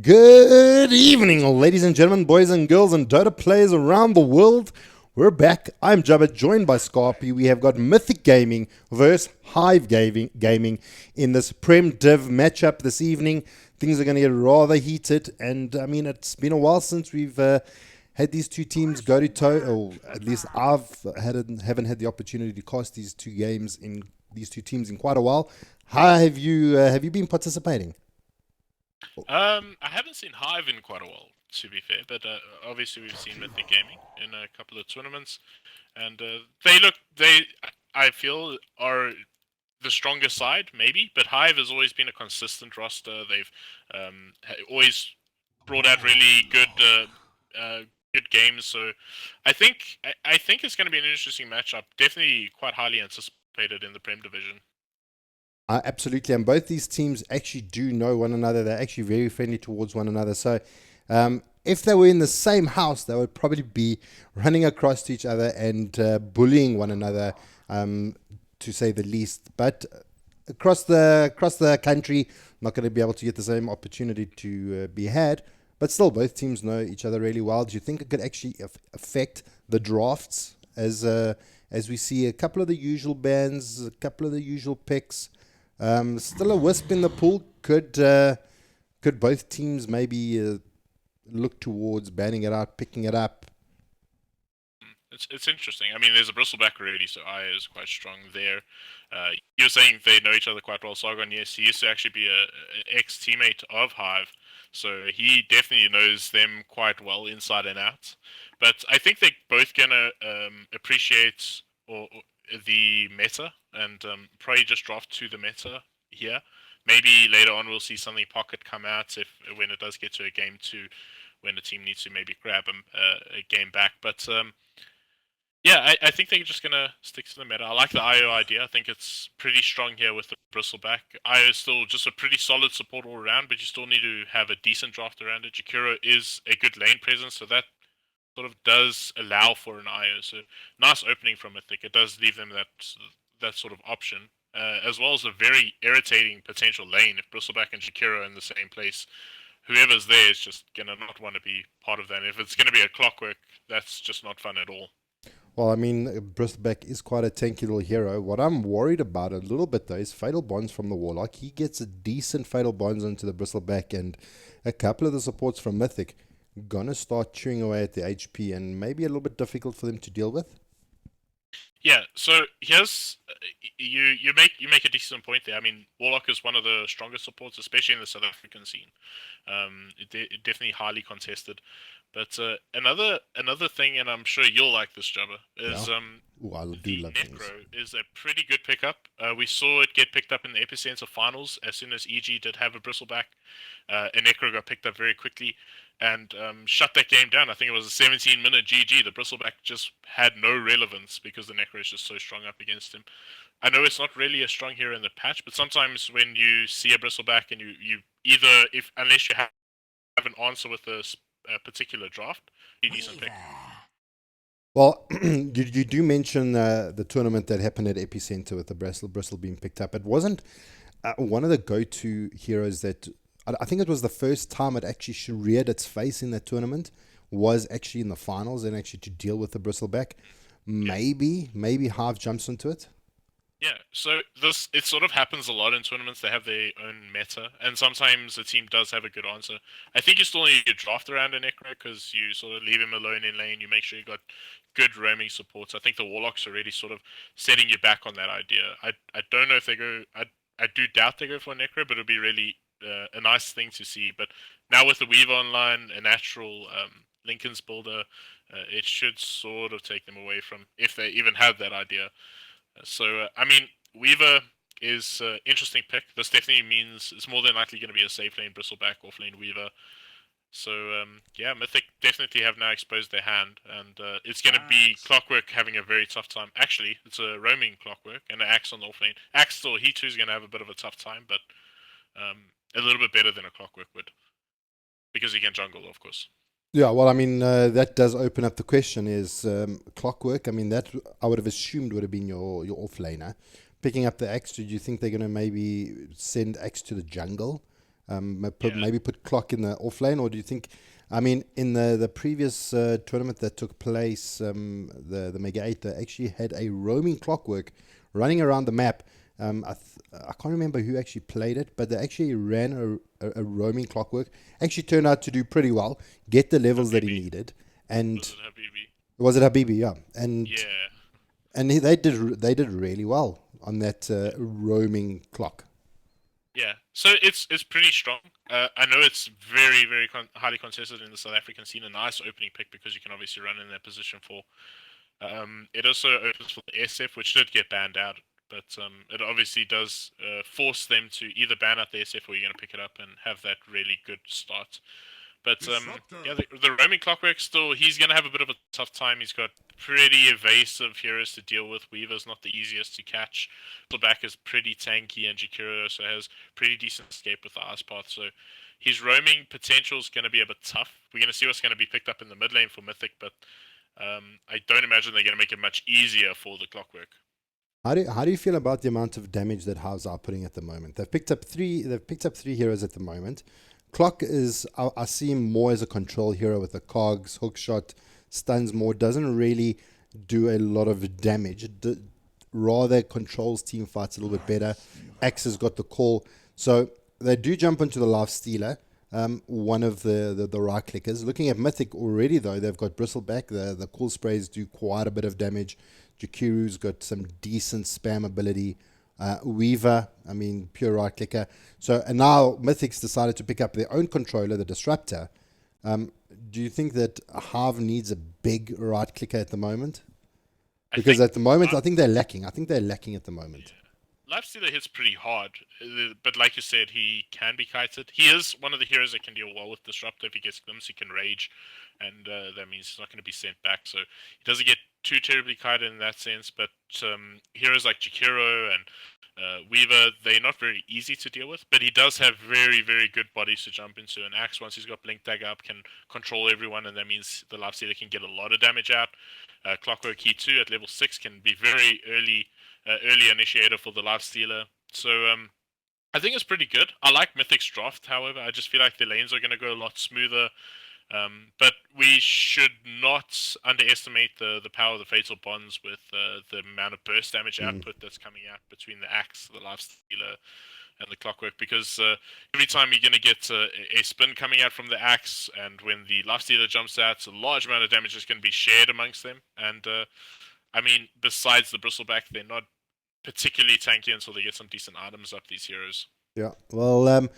Good evening, ladies and gentlemen, boys and girls, and Dota players around the world. We're back. I'm Jabba, joined by Scarpy. We have got Mythic Gaming versus Hive Gaming in this Prem Div matchup this evening. Things are going to get rather heated, and I mean, it's been a while since we've had these two teams go to toe, or at least haven't had the opportunity to cast these two teams in quite a while. How have you been participating? I haven't seen Hive in quite a while, to be fair, but obviously we've seen Mythic Gaming in a couple of tournaments, and I feel, are the stronger side, maybe, but Hive has always been a consistent roster. They've always brought out really good games, so I think it's going to be an interesting matchup. Definitely quite highly anticipated in the Prem division. Absolutely, and both these teams actually do know one another. They're actually very friendly towards one another. So, if they were in the same house, they would probably be running across to each other and bullying one another, to say the least. But across the country, not going to be able to get the same opportunity to be had. But still, both teams know each other really well. Do you think it could actually affect the drafts as we see a couple of the usual bands, a couple of the usual picks? Still a wisp in the pool. Could both teams maybe look towards banning it out, picking it up? It's interesting. I mean, there's a bristleback already, so Aya is quite strong there. You're saying they know each other quite well. Sargon, yes, he used to actually be a ex teammate of Hive, so he definitely knows them quite well inside and out. But I think they're both gonna appreciate or the meta and probably just draft to the meta here. Maybe later on we'll see something pocket come out if when it does get to a game two, when the team needs to maybe grab a game back. But yeah, I think they're just gonna stick to the meta. I like the IO idea. I think it's pretty strong here with the bristleback. IO is still just a pretty solid support all around, but you still need to have a decent draft around it. Jakiro is a good lane presence, so that sort of does allow for an IO. So nice opening from Mythic. It does leave them that sort of option, as well as a very irritating potential lane if bristleback and Jakiro are in the same place. Whoever's there is just gonna not want to be part of that. If it's gonna be a clockwork, that's just not fun at all. Well, I mean, Bristleback is quite a tanky little hero. What I'm worried about a little bit though is Fatal Bonds from the Warlock. He gets a decent Fatal Bonds onto the Bristleback, and a couple of the supports from Mythic gonna start chewing away at the HP, and maybe a little bit difficult for them to deal with. Yeah, so here's you make a decent point there. I mean, Warlock is one of the strongest supports, especially in the South African scene. It definitely highly contested. But another thing, and I'm sure you'll like this, Jabba, Yeah. is Ooh, I do the love things. Necro is a pretty good pickup. We saw it get picked up in the Epicenter finals as soon as EG did have a bristleback. A Necro got picked up very quickly and shut that game down. I think it was a 17-minute GG. The bristleback just had no relevance because the Necro is just so strong up against him. I know it's not really a strong hero in the patch, but sometimes when you see a bristleback and you either, if unless you have an answer with a particular draft, a decent pick. Well, you do mention the tournament that happened at Epicenter with the Bristle being picked up. It wasn't one of the go-to heroes that I think it was the first time it actually reared its face in that tournament was actually in the finals and actually to deal with the Bristleback. Yeah. Maybe Hive jumps into it. Yeah, so this it sort of happens a lot in tournaments. They have their own meta, and sometimes the team does have a good answer. I think you still need to draft around a Necro because you sort of leave him alone in lane. You make sure you got good roaming supports. I think the Warlocks are already sort of setting you back on that idea. I don't know if they go. I do doubt they go for a Necro, but it'll be really a nice thing to see. But now with the Weaver online, a natural Lincoln's builder, it should sort of take them away from if they even have that idea. So, I mean, Weaver is interesting pick. This definitely means it's more than likely going to be a safe lane Bristleback, off lane Weaver. So, yeah, Mythic definitely have now exposed their hand, and it's going to be Clockwork having a very tough time. Actually, it's a roaming Clockwork and an Axe on the off lane. Axe still, he too is going to have a bit of a tough time, but a little bit better than a Clockwork would, because he can jungle, of course. Yeah, well, I mean, that does open up the question is Clockwork. I mean, that I would have assumed would have been your offlaner. Picking up the axe, do you think they're going to maybe send axe to the jungle? Yeah. Maybe put Clock in the off lane, or do you think? I mean, in the previous tournament that took place, the Mega 8, they actually had a roaming Clockwork running around the map. I can't remember who actually played it, but they actually ran a roaming Clockwork. Actually turned out to do pretty well, get the levels that he Habibi. needed, Was and it Habibi? was it Habibi? Yeah, Yeah. they did really well on that Yeah. roaming clock. Yeah. So it's pretty strong. I know it's very highly contested in the South African scene. A nice opening pick because you can obviously run in that position for. It also opens for the SF, which did get banned out, but it obviously does force them to either ban out the SF or you're going to pick it up and have that really good start. But yeah, the roaming clockwork still, he's going to have a bit of a tough time. He's got pretty evasive heroes to deal with. Weaver's not the easiest to catch. Back is pretty tanky, and Jakiro also has pretty decent escape with the ice path. So his roaming potential is going to be a bit tough. We're going to see what's going to be picked up in the mid lane for Mythic, but I don't imagine they're going to make it much easier for the clockwork. How do you feel about the amount of damage that Hives are putting at the moment? They've picked up three heroes at the moment. Clock is I see him more as a control hero with the cogs, hookshot, stuns more. Doesn't really do a lot of damage. Rather controls team fights a little bit better. Axe has got the call, so they do jump into the life stealer. One of the right clickers. Looking at Mythic already though, they've got Bristleback. The cool sprays do quite a bit of damage. Jakiru's got some decent spam ability. Weaver, I mean, pure right clicker. So, and now Mythic's decided to pick up their own controller, the Disruptor. Um, do you think that Hive needs a big right clicker at the moment? I Because think at the moment, Life, I think they're lacking. I think they're lacking at the moment. yeah, Lifestealer hits pretty hard, but like you said, he can be kited. He is one of the heroes that can deal well with Disruptor. If he gets glimpse, he can rage, and that means he's not going to be sent back. So he doesn't get too terribly kited in that sense. But heroes like Jakiro and Weaver, they're not very easy to deal with, but he does have very good bodies to jump into. And Axe, once he's got Blink Dagger up, can control everyone, and that means the Lifestealer can get a lot of damage out. Clockwork Key 2 at level 6 can be very early initiator for the Lifestealer. So I think it's pretty good. I like Mythic's draft, however. I just feel like the lanes are going to go a lot smoother. But we should not underestimate the power of the Fatal Bonds with the amount of burst damage Mm. output that's coming out between the Axe, the Lifestealer, and the Clockwork. Because every time you're going to get a spin coming out from the Axe, and when the Lifestealer jumps out, a large amount of damage is going to be shared amongst them. And I mean, besides the Bristleback, they're not particularly tanky until they get some decent items up, these heroes. Yeah. Well,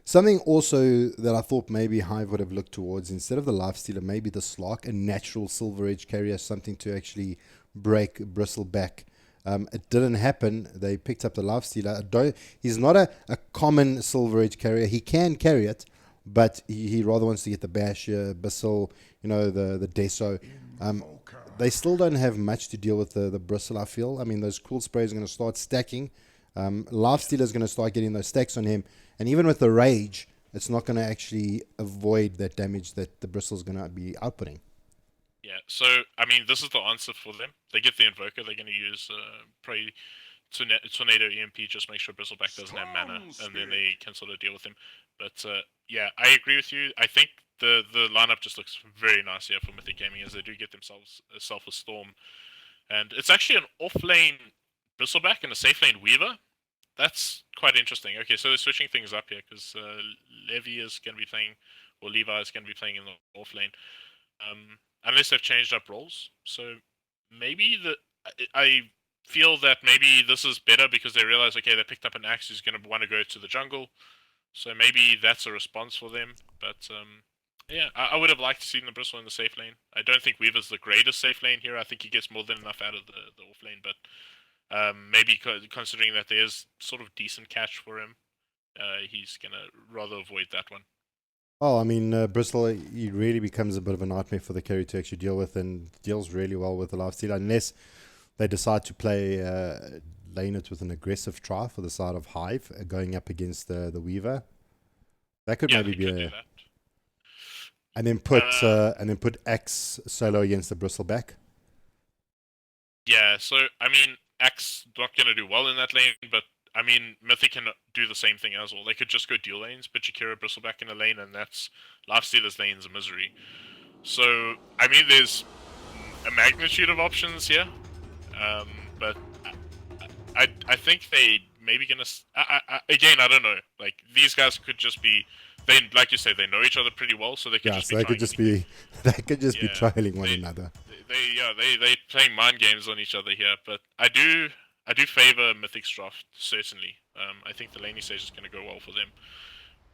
something also that I thought maybe Hive would have looked towards instead of the Lifestealer, maybe the Slark, a natural Silver Edge carrier, something to actually break Bristleback. It didn't happen. They picked up the Lifestealer. He's not a common Silver Edge carrier. He can carry it, but he rather wants to get the Basher, Basil, the Deso. Um, they still don't have much to deal with the Bristle, I feel. I mean, those cool sprays are going to start stacking. Lifestealer is going to start getting those stacks on him. And even with the Rage, it's not going to actually avoid that damage that the Bristle's going to be outputting. Yeah, so I mean, this is the answer for them. They get the Invoker. They're going to use probably Tornado EMP. Just make sure Bristleback doesn't have mana, and then they can sort of deal with him. But yeah, I agree with you. I think the lineup just looks very nice here for Mythic Gaming as they do get themselves a Storm, and it's actually an off lane Bristleback and a safe lane Weaver. That's quite interesting. Okay, so they're switching things up here because Levi is going to be playing, or Levi is going to be playing in the off lane, unless they've changed up roles. So maybe I feel that maybe this is better because they realize, okay, they picked up an Axe who's going to want to go to the jungle, so maybe that's a response for them. But yeah, I would have liked to see the Bristle in the safe lane. I don't think Weaver's the greatest safe lane here. I think he gets more than enough out of the off lane, but maybe considering that there's sort of decent catch for him, he's gonna rather avoid that one. Oh, I mean, Bristol, he really becomes a bit of a nightmare for the carry to actually deal with and deals really well with the Lifestealer unless they decide to play lane it with an aggressive try for the side of Hive going up against the Weaver. That could Yeah, maybe he be could do a that. and then put Axe solo against the Bristleback. Yeah, so I mean, Axe not gonna do well in that lane, but I mean, Mythic can do the same thing as well. They could just go dual lanes, put Jakiro Bristleback in a lane, and that's Lifestealer's lane's a misery. So, I mean, there's a magnitude of options here, but I think they maybe gonna. Again, I don't know. Like these guys could just be. They like you say they know each other pretty well, so they could Yeah, just so be they could trying just anything. be they could just be Yeah, trailing one they another. they playing mind games on each other here. But I do favor Mythic's draft certainly. I think the laning stage is going to go well for them.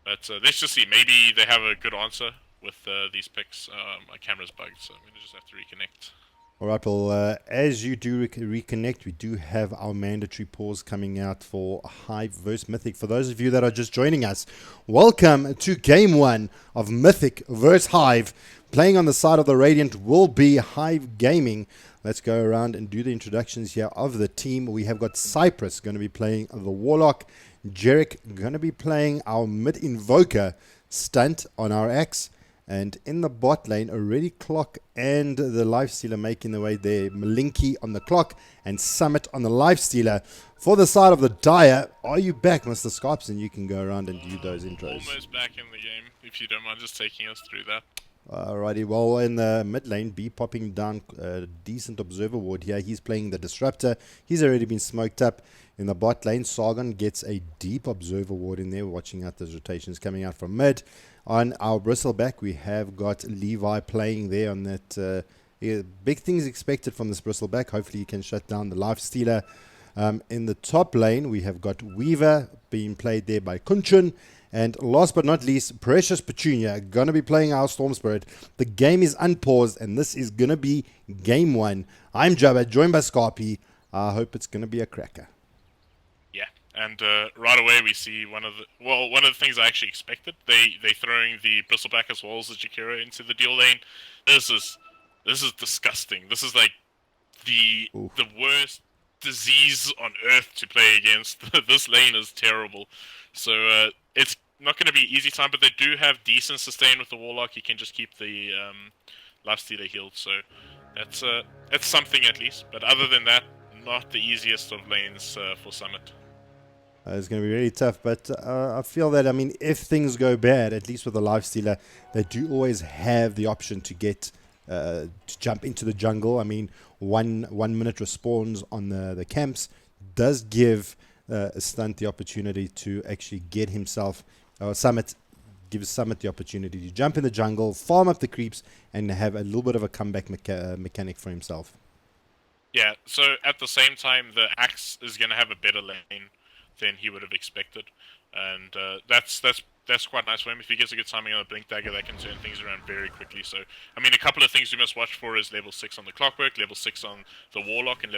But let's just see. Maybe they have a good answer with these picks. My camera's bugged, so I'm going to just have to reconnect. All right, well, as you do reconnect, we do have our mandatory pause coming out for Hive vs. Mythic. For those of you that are just joining us, welcome to Game 1 of Mythic vs. Hive. Playing on the side of the Radiant will be Hive Gaming. Let's go around and do the introductions here of the team. We have got Cypress going to be playing the Warlock. Jarek going to be playing our mid-invoker Stunt on our axe. And in the bot lane, already Clock and the Lifestealer making the way there. Malinky on the Clock and Summit on the Lifestealer. For the side of the Dire, are you back, Mr. Scarpson? You can go around and do those intros. Almost back in the game, if you don't mind just taking us through that. Alrighty, well, in the mid lane, B popping down a decent Observer Ward here. He's playing the Disruptor. He's already been smoked up. In the bot lane, Sargon gets a deep Observer Ward in there, watching out those rotations coming out from mid. On our Bristleback, we have got Levi playing there on that. Big things expected from this Bristleback. Hopefully he can shut down the Lifestealer. In the top lane, we have got Weaver being played there by Kunchun. And last but not least, Precious Petunia going to be playing our Storm Spirit. The game is unpaused, and this is going to be Game 1. I'm Jabba, joined by Scarpy. I hope it's going to be a cracker. Yeah, and right away we see one of the things I actually expected. They throwing the Bristleback as well as the Jakiro into the dual lane. This is disgusting. This is like the worst disease on earth to play against. This lane is terrible. So it's not going to be easy time, but they do have decent sustain with the Warlock. You can just keep the Lifestealer healed, so that's something at least. But other than that, not the easiest of lanes for Summit. It's going to be really tough, but I feel that, I mean, if things go bad, at least with the Lifestealer, they do always have the option to get to jump into the jungle. I mean, 1 minute respawns on the camps does give Stunt the opportunity to actually get himself, Summit gives Summit the opportunity to jump in the jungle, farm up the creeps, and have a little bit of a comeback mechanic for himself. Yeah, so at the same time, the Axe is going to have a better lane than he would have expected, and that's quite nice for him. If he gets a good timing on a Blink Dagger, that can turn things around very quickly. So, I mean, a couple of things you must watch for is level 6 on the Clockwork, level 6 on the Warlock, and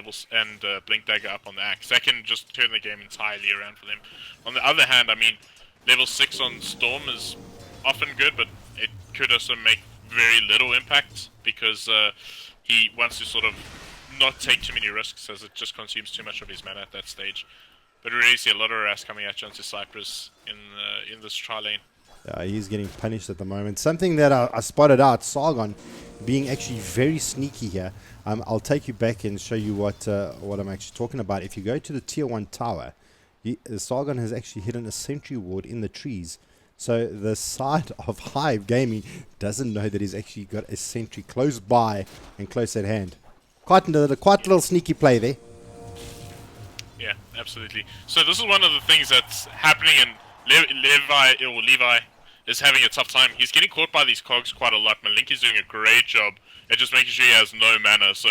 Blink Dagger up on the Axe. That can just turn the game entirely around for them. On the other hand, I mean, level 6 on Storm is often good, but it could also make very little impact because he wants to sort of not take too many risks, as it just consumes too much of his mana at that stage. But we really see a lot of harass coming at you onto Cypress in this tri lane. He's getting punished at the moment. Something that I spotted out, Sargon being actually very sneaky here. I'll take you back and show you what I'm actually talking about. If you go to the tier 1 tower, Sargon has actually hidden a sentry ward in the trees. So the side of Hive Gaming doesn't know that he's actually got a sentry close by and close at hand. Quite a little sneaky play there. Yeah, absolutely. So this is one of the things that's happening, and Levi is having a tough time. He's getting caught by these cogs quite a lot. Malinky's doing a great job at just making sure he has no mana. So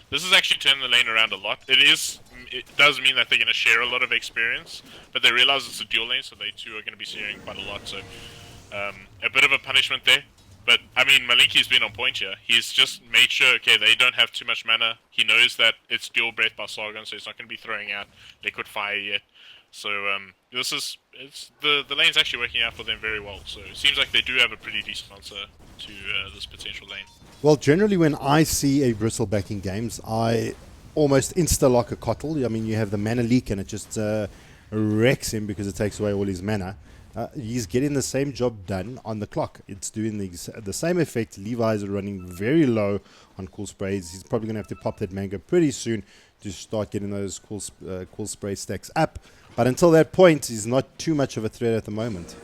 this is actually turning the lane around a lot. It does mean that they're going to share a lot of experience, but they realize it's a dual lane, so they too are going to be sharing quite a lot. So a bit of a punishment there. But, I mean, Malinky's been on point here. He's just made sure, okay, they don't have too much mana. He knows that it's dual breath by Sargon, so he's not going to be throwing out liquid fire yet. So, the lane's actually working out for them very well. So, it seems like they do have a pretty decent answer to this potential lane. Well, generally when I see a Bristleback in games, I almost insta-lock a Kotl. I mean, you have the mana leak and it just wrecks him because it takes away all his mana. He's getting the same job done on the Clock. It's doing the same effect. Levi's running very low on cool sprays. He's probably going to have to pop that mango pretty soon to start getting those cool spray stacks up. But until that point, he's not too much of a threat at the moment.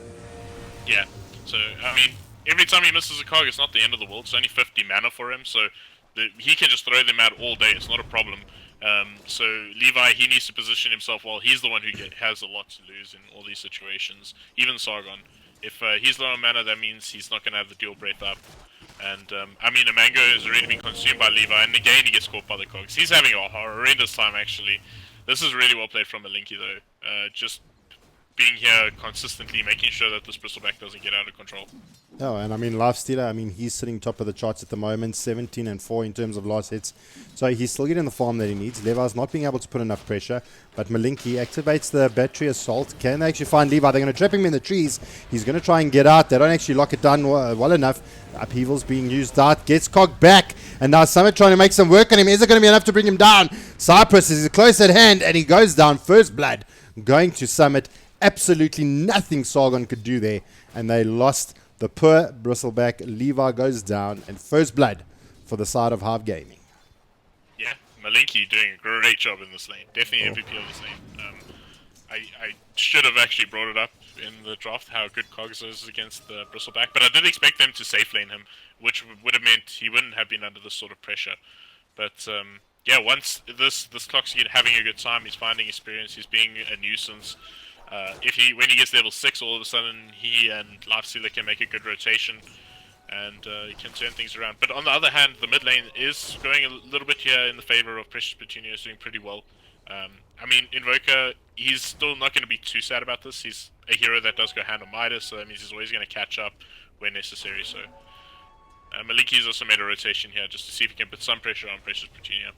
Yeah. So I mean, every time he misses a cog, it's not the end of the world. It's only 50 mana for him, so he can just throw them out all day. It's not a problem. So Levi, he needs to position himself well. He's the one who has a lot to lose in all these situations. Even Sargon, if he's low on mana, that means he's not going to have the dual breath up. And I mean, a mango has already been consumed by Levi, and again he gets caught by the cogs. He's having a horrendous time actually. This is really well played from Malinky though. Just being here consistently, making sure that this bristleback doesn't get out of control. Oh, and I mean, Lifestealer, I mean, he's sitting top of the charts at the moment, 17 and 4 in terms of last hits. So he's still getting the farm that he needs. Levi's not being able to put enough pressure, but Malinky activates the battery assault. Can they actually find Levi? They're going to trap him in the trees. He's going to try and get out. They don't actually lock it down well enough. Upheaval's being used out. Gets Cog back. And now Summit trying to make some work on him. Is it going to be enough to bring him down? Cypress is close at hand, and he goes down. First blood going to Summit. Absolutely nothing Sargon could do there, and they lost the poor bristleback. Levi goes down, and first blood for the side of Hive Gaming. Yeah, Malinky doing a great job in this lane. Definitely MVP of this lane. I should have actually brought it up in the draft how good Cogs is against the bristleback, but I did expect them to safe lane him, which would have meant he wouldn't have been under this sort of pressure. But yeah, once this clock's having a good time, he's finding experience, he's being a nuisance. When he gets level 6, all of a sudden he and Lifestealer can make a good rotation, and he can turn things around. But on the other hand, the mid lane is going a little bit here in the favor of Precious Petunia, is doing pretty well. I mean, Invoker, he's still not going to be too sad about this. He's a hero that does go hand on Midas, so that means he's always going to catch up where necessary. So Maliki's also made a rotation here just to see if he can put some pressure on Precious Petunia.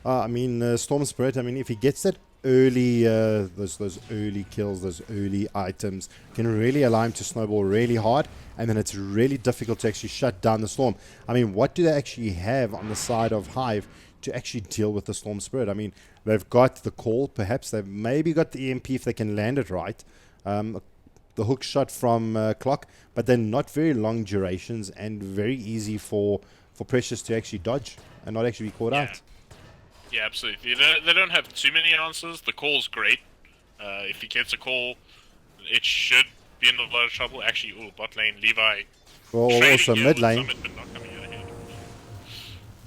I mean, Storm Spirit, I mean, if he gets that early, those early kills, those early items, can really allow him to snowball really hard, and then it's really difficult to actually shut down the Storm. I mean, what do they actually have on the side of Hive to actually deal with the Storm Spirit? I mean, they've got the call, perhaps. They've maybe got the EMP if they can land it right. The hook shot from Clock, but they're not very long durations and very easy for Precious to actually dodge and not actually be caught out. Yeah, absolutely. They don't have too many answers. The call's great. If he gets a call, it should be in a lot of trouble. Actually, bot lane, Levi. Well, also mid lane. Summit, but not coming out ahead.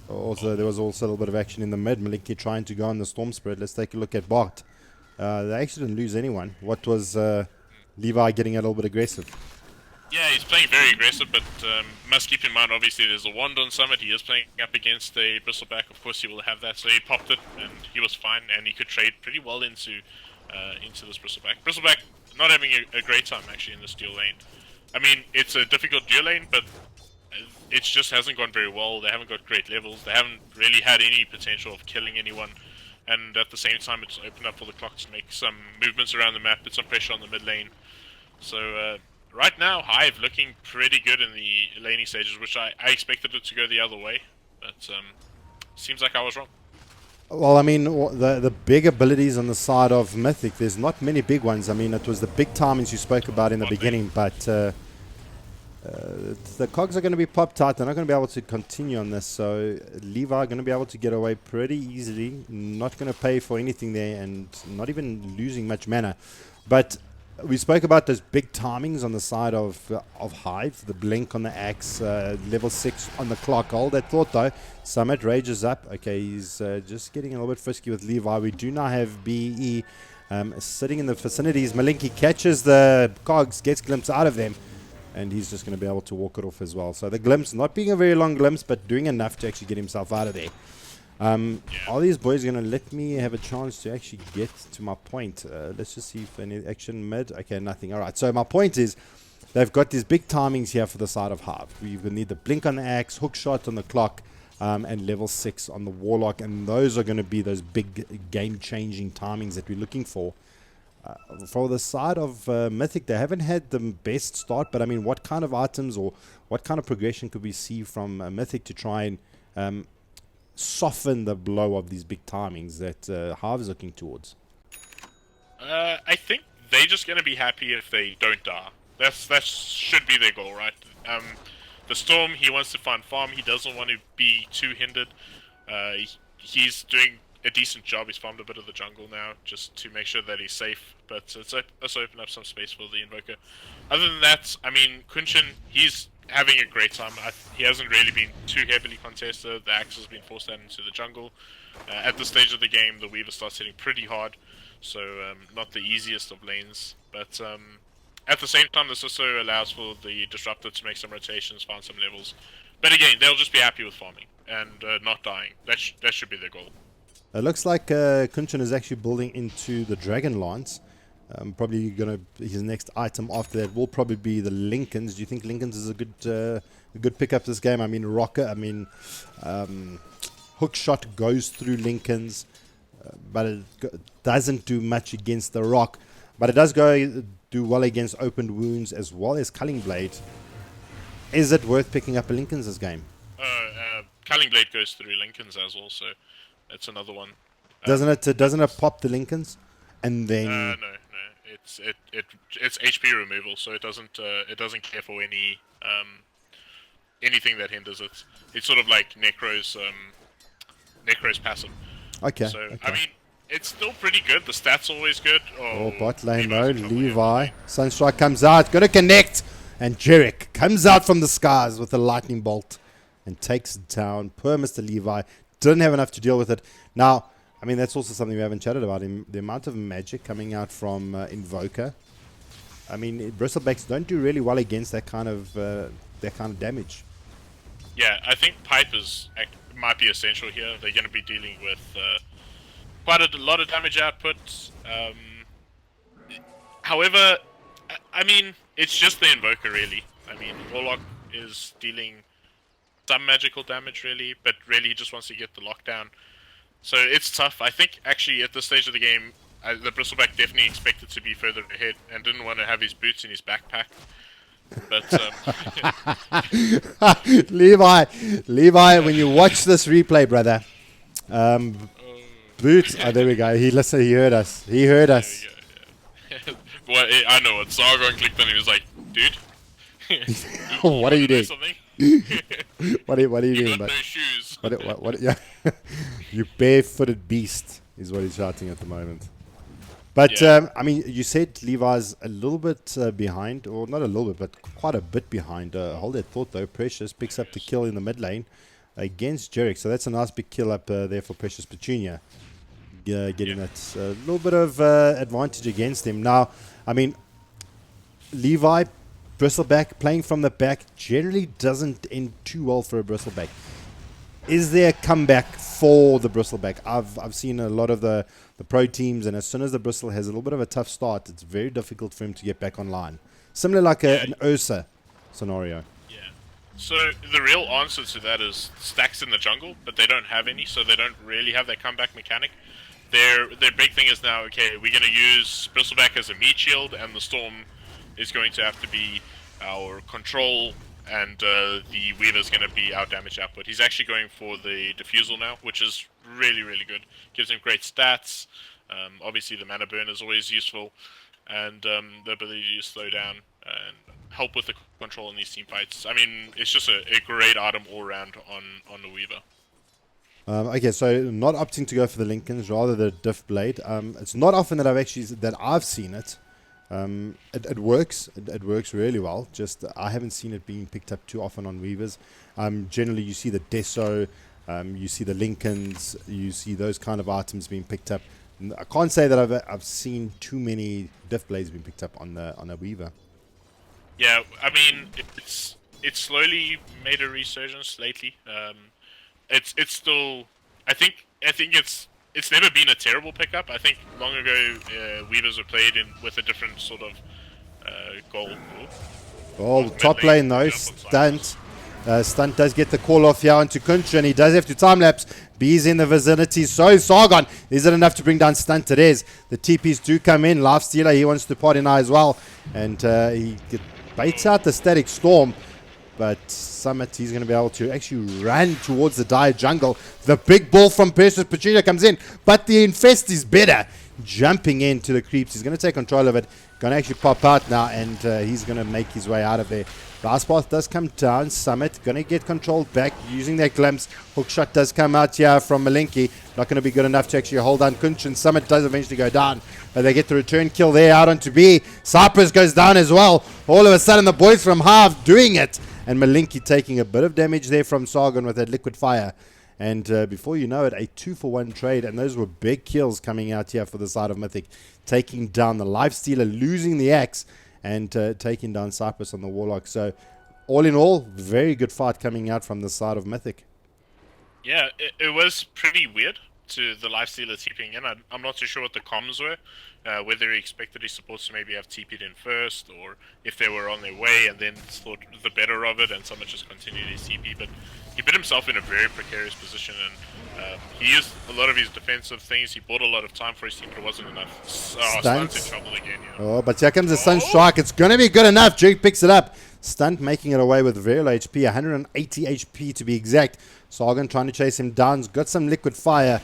Also, there was also a little bit of action in the mid. Malinky trying to go on the Storm Spirit. Let's take a look at bot. They actually didn't lose anyone. What was Levi getting a little bit aggressive? Yeah, he's playing very aggressive, but must keep in mind, obviously, there's a wand on Summit. He is playing up against a bristleback. Of course, he will have that. So he popped it, and he was fine, and he could trade pretty well into this bristleback. Bristleback not having a great time, actually, in this dual lane. I mean, it's a difficult dual lane, but it just hasn't gone very well. They haven't got great levels. They haven't really had any potential of killing anyone. And at the same time, it's opened up for the Clock to make some movements around the map, put some pressure on the mid lane. So right now, Hive looking pretty good in the laning stages, which I expected it to go the other way. But seems like I was wrong. Well, I mean, the big abilities on the side of Mythic, there's not many big ones. I mean, it was the big timings you spoke about in the beginning, but the cogs are going to be popped out. They're not going to be able to continue on this, so Levi are going to be able to get away pretty easily. Not going to pay for anything there, and not even losing much mana. But we spoke about those big timings on the side of Hive, the blink on the axe, level 6 on the clock. Hold that thought though. Summit rages up. Okay, he's just getting a little bit frisky with Levi. We do now have BE sitting in the vicinities. Malinky catches the cogs, gets glimpse out of them, and he's just going to be able to walk it off as well. So the glimpse, not being a very long glimpse, but doing enough to actually get himself out of there. Are these boys going to let me have a chance to actually get to my point? Let's just see if any action mid. Okay, nothing. All right, so my point is they've got these big timings here for the side of Hive. We need the blink on the axe, hook shot on the clock, and level 6 on the warlock, and those are going to be those big game-changing timings that we're looking for. For the side of Mythic, they haven't had the best start, but I mean, what kind of items or what kind of progression could we see from Mythic to try and soften the blow of these big timings that Hive is looking towards? I think they're just going to be happy if they don't die. That should be their goal, right? The Storm, he wants to find farm. He doesn't want to be too hindered. He's doing a decent job. He's farmed a bit of the jungle now just to make sure that he's safe, but it's also opened up some space for the Invoker. Other than that, I mean, Kunshin, he's having a great time. He hasn't really been too heavily contested. The Axe has been forced out into the jungle. At this stage of the game, the Weaver starts hitting pretty hard, so not the easiest of lanes. But at the same time, this also allows for the Disruptor to make some rotations, find some levels. But again, they'll just be happy with farming and not dying. That should be their goal. It looks like Kunshin is actually building into the Dragon Lance. Probably his next item after that will probably be the Lincolns. Do you think Lincolns is a good pickup this game? I mean, hook shot goes through Lincolns, but it doesn't do much against the rock. But it does do well against opened wounds as well as Culling Blade. Is it worth picking up a Lincolns this game? Culling Blade goes through Lincolns as well, so that's another one. Doesn't it pop the Lincolns? And then no. It's HP removal, so it doesn't care for anything that hinders it. It's sort of like Necro's passive. Okay. So okay. I mean, it's still pretty good. The stats always good. Bot lane though, Levi. Sunstrike comes out, gonna connect, and Jerick comes out from the skies with a lightning bolt and takes it down. Poor Mr. Levi didn't have enough to deal with it. Now, I mean, that's also something we haven't chatted about. The amount of magic coming out from Invoker. I mean, Bristlebacks don't do really well against that kind of damage. Yeah, I think Pipe might be essential here. They're going to be dealing with quite a lot of damage output. However, I mean, it's just the Invoker, really. I mean, Warlock is dealing some magical damage, really, but really he just wants to get the lockdown. So it's tough. I think, actually, at this stage of the game, the Bristleback definitely expected to be further ahead and didn't want to have his boots in his backpack. But Levi, when you watch this replay, brother, boots. Oh, there we go. He heard us. He heard us. Yeah. Well, I know what Sargon clicked on. He was like, "Dude, what are you doing? What are you doing? You got no shoes. What? Yeah, you barefooted beast is what he's shouting at the moment. But, yeah. I mean, you said Levi's a little bit behind, or not a little bit, but quite a bit behind. Hold that thought, though. Precious picks up the kill in the mid lane against Jerick. So that's a nice big kill up there for Precious Petunia. Getting that little bit of advantage against him. Now, I mean, Levi, Bristleback, playing from the back generally doesn't end too well for a Bristleback. Is there a comeback for the Bristleback? I've seen a lot of the pro teams, and as soon as the Bristle has a little bit of a tough start, it's very difficult for him to get back online. Similar like an Ursa scenario. Yeah. So the real answer to that is stacks in the jungle, but they don't have any, so they don't really have that comeback mechanic. Their big thing is now, okay, we're going to use Bristleback as a meat shield, and the Storm is going to have to be our control, and the Weaver's going to be our damage output. He's actually going for the Diffusal now, which is really, really good. Gives him great stats. Obviously, the mana burn is always useful, and the ability to slow down and help with the control in these team fights. I mean, it's just a great item all around on the Weaver. Okay, so not opting to go for the Lincolns, rather the Diff Blade. It's not often that I've seen it. It works. It works really well. Just I haven't seen it being picked up too often on Weavers. Generally, you see the Deso, you see the Lincolns, you see those kind of items being picked up. I can't say that I've seen too many Diff Blades being picked up on a Weaver. Yeah, I mean it's slowly made a resurgence lately. It's still, I think it's never been a terrible pickup. I think long ago Weavers were played with a different sort of goal. Oh, top lane though, Stunt. Stunt does get the call off here onto Kunshin. He does have to time lapse. Bees in the vicinity. So Sargon, is it enough to bring down Stunt? It is. The TPs do come in. Lifestealer, he wants to party now as well, and he baits out the Static Storm. But Summit, he's going to be able to actually run towards the dire jungle. The big ball from Precious Petunia comes in, but the Infest is better. Jumping into the creeps. He's going to take control of it. going to actually pop out now, and he's going to make his way out of there. Lastpath does come down. Summit going to get controlled back using that glimpse. Hookshot does come out here from Malinki. Not going to be good enough to actually hold down Kunchin. Summit does eventually go down. But they get the return kill there out onto B. Cypress goes down as well. All of a sudden the boys from Hive doing it. And Malinki taking a bit of damage there from Sargon with that liquid fire. And before you know it, a 2-for-1 trade. And those were big kills coming out here for the side of Mythic. Taking down the Lifestealer, losing the axe. And taking down Cypress on the Warlock. So, all in all, very good fight coming out from the side of Mythic. Yeah, it was pretty weird to the Lifestealer TPing in. I'm not too sure what the comms were. Whether he expected his supports to maybe have TP'd in first, or if they were on their way and then thought the better of it and someone just continued his TP. But he put himself in a very precarious position, and he used a lot of his defensive things. He bought a lot of time for his team, but it wasn't enough. Stunt's in trouble again, yeah. Oh, but here comes the Sun Strike. It's going to be good enough. Jake picks it up. Stunt making it away with very low HP, 180 HP to be exact. Sargon trying to chase him down. He's got some liquid fire,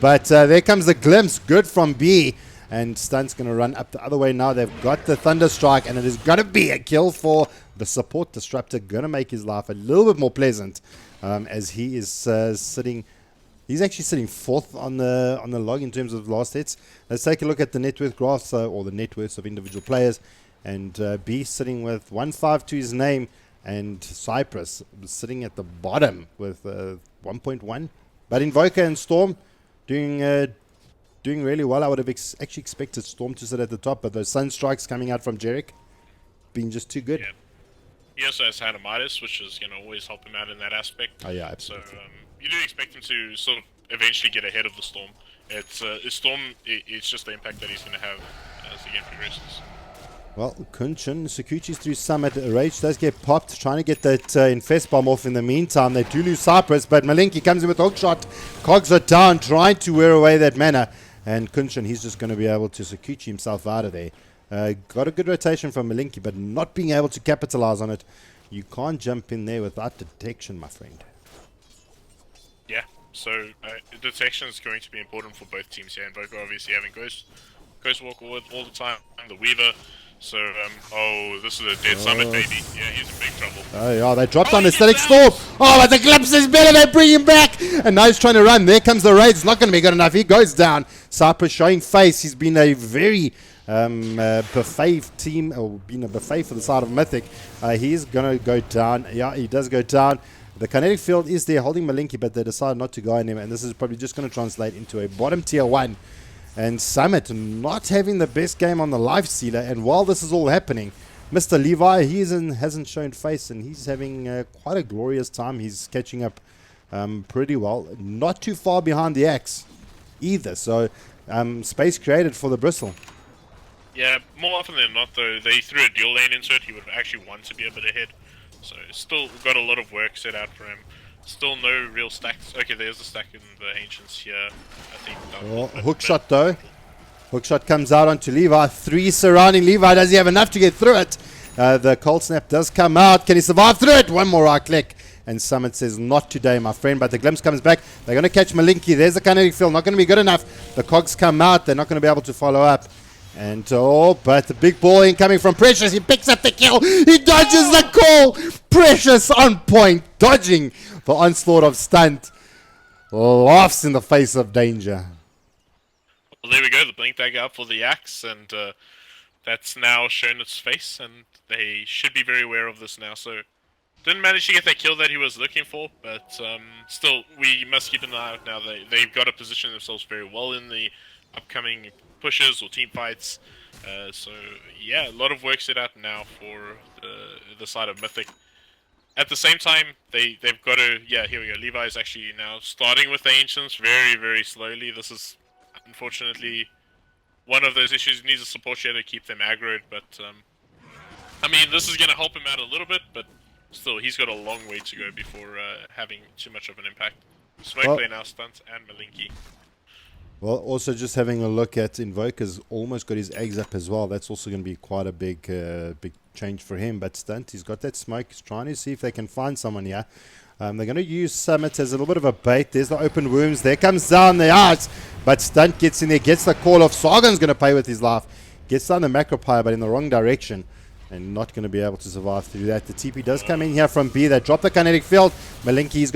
but there comes the glimpse. Good from B. And Stunt's going to run up the other way now. They've got the Thunder Strike, and it is going to be a kill for the support disruptor. Going to make his life a little bit more pleasant as he is sitting. He's actually sitting fourth on the log in terms of last hits. Let's take a look at the net worth graphs or the net worths of individual players. And B sitting with 1.5 to his name, and Cypress sitting at the bottom with 1.1. But Invoker and Storm doing really well. I would have actually expected Storm to sit at the top, but those Sun Strikes coming out from Jarek being just too good. Yeah. He also has Hanamitis, which is always help him out in that aspect. Oh yeah, absolutely. So you do expect him to sort of eventually get ahead of the Storm. Storm. It's just the impact that he's going to have as the game progresses. Well, Kunchin, Sakuchi's through Summit. Rage does get popped, trying to get that Infest Bomb off in the meantime. They do lose Cypress, but Malinki comes in with Hookshot. Cogs are down, trying to wear away that mana. And Kunchin, he's just going to be able to Sakuchi himself out of there. Got a good rotation from Malinki, but not being able to capitalize on it. You can't jump in there without detection, my friend. Yeah, so detection is going to be important for both teams here. And both are obviously having Ghost Walk all the time, the Weaver. So, this is a dead Summit, baby. Yeah, he's in big trouble. Oh, yeah, they dropped on the Static Storm. Oh, but the Glimpse is better. They bring him back. And now he's trying to run. There comes the Raid. It's not going to be good enough. He goes down. Cypress showing face. He's been a very buffet team, or been a buffet for the side of Mythic. He's going to go down. Yeah, he does go down. The kinetic field is there holding Malinki, but they decide not to go on him. And this is probably just going to translate into a bottom tier 1. And Summit not having the best game on the Lifestealer. And while this is all happening, Mr. Levi, hasn't shown face, and he's having quite a glorious time. He's catching up pretty well. Not too far behind the axe either. So space created for the Bristle. Yeah, more often than not, though, they threw a dual lane into it. He would actually want to be a bit ahead. So still got a lot of work set out for him. Still no real stacks. Okay, there's a stack in the Ancients here. I think. Hookshot though. Hookshot comes out onto Levi. 3 surrounding Levi. Does he have enough to get through it? The Cold Snap does come out. Can he survive through it? One more right click. And Summit says, not today, my friend. But the Glimpse comes back. They're going to catch Malinki. There's the kinetic field. Not going to be good enough. The Cogs come out. They're not going to be able to follow up. And but the big ball incoming from Precious. He picks up the kill. He dodges the call. Precious on point. Dodging the onslaught of Stunt. Laughs in the face of danger. Well, there we go. The Blink Dagger up for the axe. And that's now shown its face. And they should be very aware of this now. So didn't manage to get that kill that he was looking for. But still, we must keep an eye out now. They've got to position themselves very well in the upcoming pushes or team fights. So yeah, a lot of work set out now for the side of Mythic. At the same time, they've got to, yeah, here we go. Levi is actually now starting with the Ancients very, very slowly. This is unfortunately one of those issues. He needs a support share to keep them aggroed, but I mean, this is going to help him out a little bit, but still, he's got a long way to go before having too much of an impact. Smoke play now, Stunt and Malinki. Well, also just having a look at Invoker's almost got his eggs up as well. That's also going to be quite a big change for him. But Stunt, he's got that smoke. He's trying to see if they can find someone here. They're going to use Summit as a little bit of a bait. There's the open wounds. There comes down the arts. But Stunt gets in there, gets the call off. Sargon's going to pay with his life. Gets down the macro pyre, but in the wrong direction. And not going to be able to survive through that. The TP does come in here from B. They drop the kinetic field. Malinki's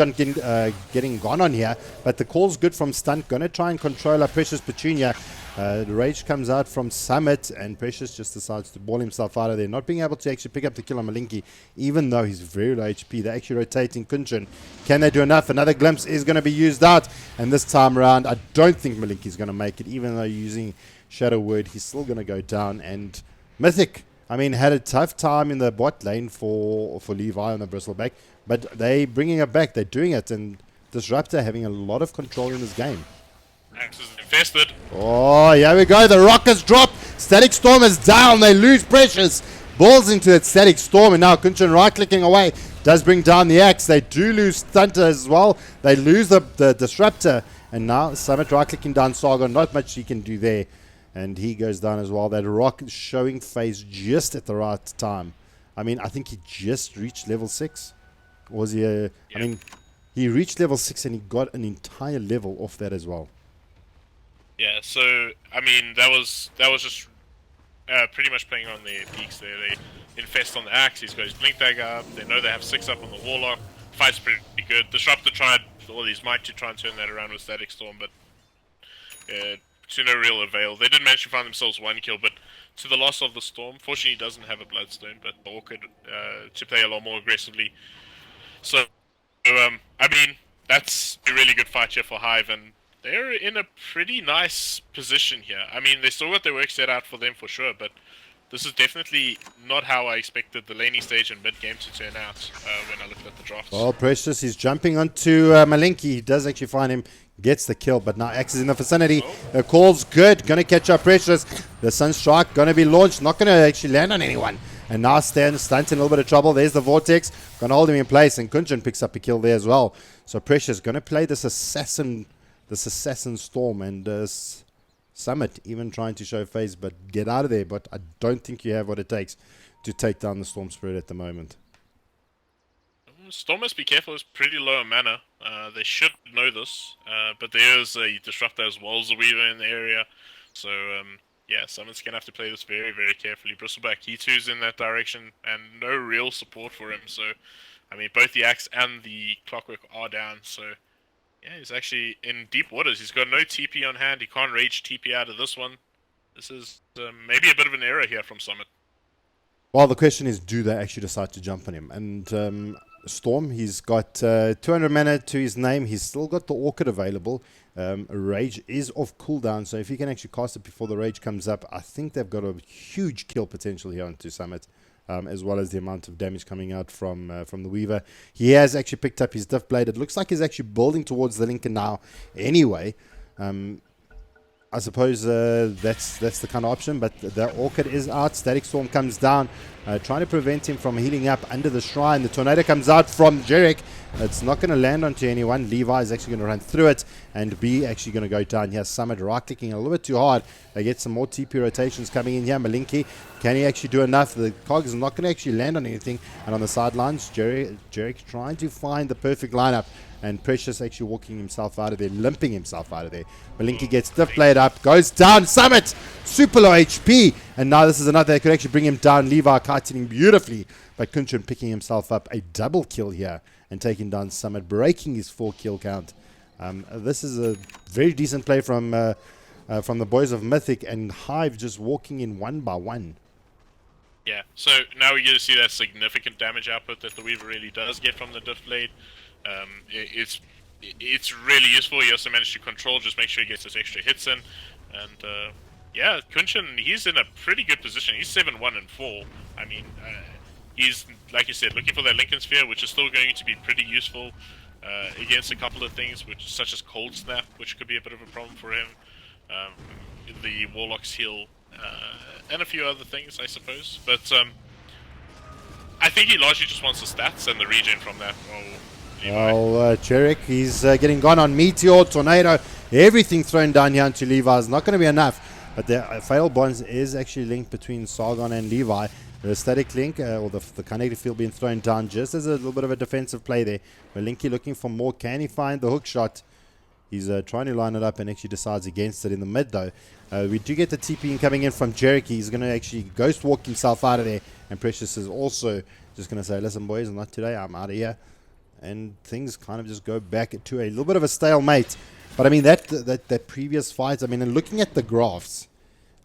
getting gone on here. But the call's good from Stunt. Going to try and control our Precious Petunia. The rage comes out from Summit. And Precious just decides to ball himself out of there. Not being able to actually pick up the kill on Malinki. Even though he's very low HP. They're actually rotating Kunchin. Can they do enough? Another glimpse is going to be used out. And this time around, I don't think Malinki's going to make it. Even though using Shadow Word, he's still going to go down. And Mythic, I mean, had a tough time in the bot lane for Levi on the bristleback, but they bringing it back. They're doing it, and Disruptor having a lot of control in this game. Axe is infested. Oh, here we go. The rockets drop. Static Storm is down. They lose Precious. Balls into it. Static Storm, and now Kunchin right-clicking away. Does bring down the Axe. They do lose Stunter as well. They lose the Disruptor, and now Summit right-clicking down Saga. Not much he can do there. And he goes down as well. That rock showing face just at the right time. I mean, I think he just reached level 6. Or was he? Yeah. I mean, he reached level 6 and he got an entire level off that as well. Yeah. So I mean, that was just pretty much playing on their peaks there. They infest on the Axe. He's got his Blink Dagger up. They know they have 6 up on the Warlock. Fight's pretty good. Disruptor tried all his might to try and turn that around with Static Storm, but to no real avail. They did manage to find themselves 1 kill, but to the loss of the Storm. Fortunately, he doesn't have a Bloodstone, but the Orchid to play a lot more aggressively. So, I mean, that's a really good fight here for Hive, and they're in a pretty nice position here. I mean, they still got their work set out for them for sure, but this is definitely not how I expected the laning stage and mid-game to turn out when I looked at the drafts. Well, Precious is jumping onto Malinki. He does actually find him, gets the kill, but now Axe is in the vicinity. The call's good. Going to catch up Precious. The Sunstrike going to be launched. Not going to actually land on anyone. And now Stunt's in a little bit of trouble. There's the Vortex. Going to hold him in place. And Kunchin picks up a kill there as well. So Precious going to play this assassin Storm. And Summit even trying to show face, but get out of there. But I don't think you have what it takes to take down the Storm Spirit at the moment. Storm must be careful. It's pretty low in mana. They should know this, but there is a Disruptor as well as a Weaver in the area. So, yeah, Summit's going to have to play this very, very carefully. Bristleback, he too's in that direction, and no real support for him. So, I mean, both the Axe and the Clockwork are down. So, yeah, he's actually in deep waters. He's got no TP on hand. He can't rage TP out of this one. This is maybe a bit of an error here from Summit. Well, the question is, do they actually decide to jump on him? And Storm, he's got 200 mana to his name. He's still got the Orchid available. Rage is off cooldown, so if he can actually cast it before the Rage comes up, I think they've got a huge kill potential here onto Summit, as well as the amount of damage coming out from the Weaver. He has actually picked up his Diff Blade. It looks like he's actually building towards the Lincoln now anyway. I suppose that's the kind of option, but the Orchid is out. Static Storm comes down, trying to prevent him from healing up under the shrine. The Tornado comes out from Jerick. It's not going to land onto anyone. Levi is actually going to run through it, and B actually going to go down here. Summit right-clicking a little bit too hard. They get some more TP rotations coming in here. Malinki, can he actually do enough? The cog is not going to actually land on anything. And on the sidelines, Jerick trying to find the perfect lineup. And Precious actually walking himself out of there, limping himself out of there. Malinki gets Diff Blade up, goes down. Summit, super low HP. And now this is another that could actually bring him down. Levi kiting him beautifully. But Kunchin picking himself up a double kill here and taking down Summit, breaking his 4 kill count. This is a very decent play from the boys of Mythic, and Hive just walking in one by one. Yeah, so now we get to see that significant damage output that the Weaver really does get from the Diff Blade. It's really useful. He also managed to control, just make sure he gets his extra hits in. And yeah, Kunchin, he's in a pretty good position. He's 7-1 and 4. I mean, he's, like you said, looking for that Lincoln Sphere, which is still going to be pretty useful against a couple of things, such as Cold Snap, which could be a bit of a problem for him. The Warlock's Heal, and a few other things, I suppose. But I think he largely just wants the stats and the regen from that. Well, Jerick, he's getting gone on Meteor, Tornado, everything thrown down here onto Levi. Is not going to be enough. But the Fail Bonds is actually linked between Sargon and Levi. The static link, or the kinetic field being thrown down just as a little bit of a defensive play there. Malinki looking for more. Can he find the hook shot? He's trying to line it up and actually decides against it in the mid, though. We do get the TP coming in from Jericho. He's going to actually ghost walk himself out of there. And Precious is also just going to say, listen, boys, not today. I'm out of here. And things kind of just go back to a little bit of a stalemate. But, I mean, that previous fight, I mean, and looking at the graphs,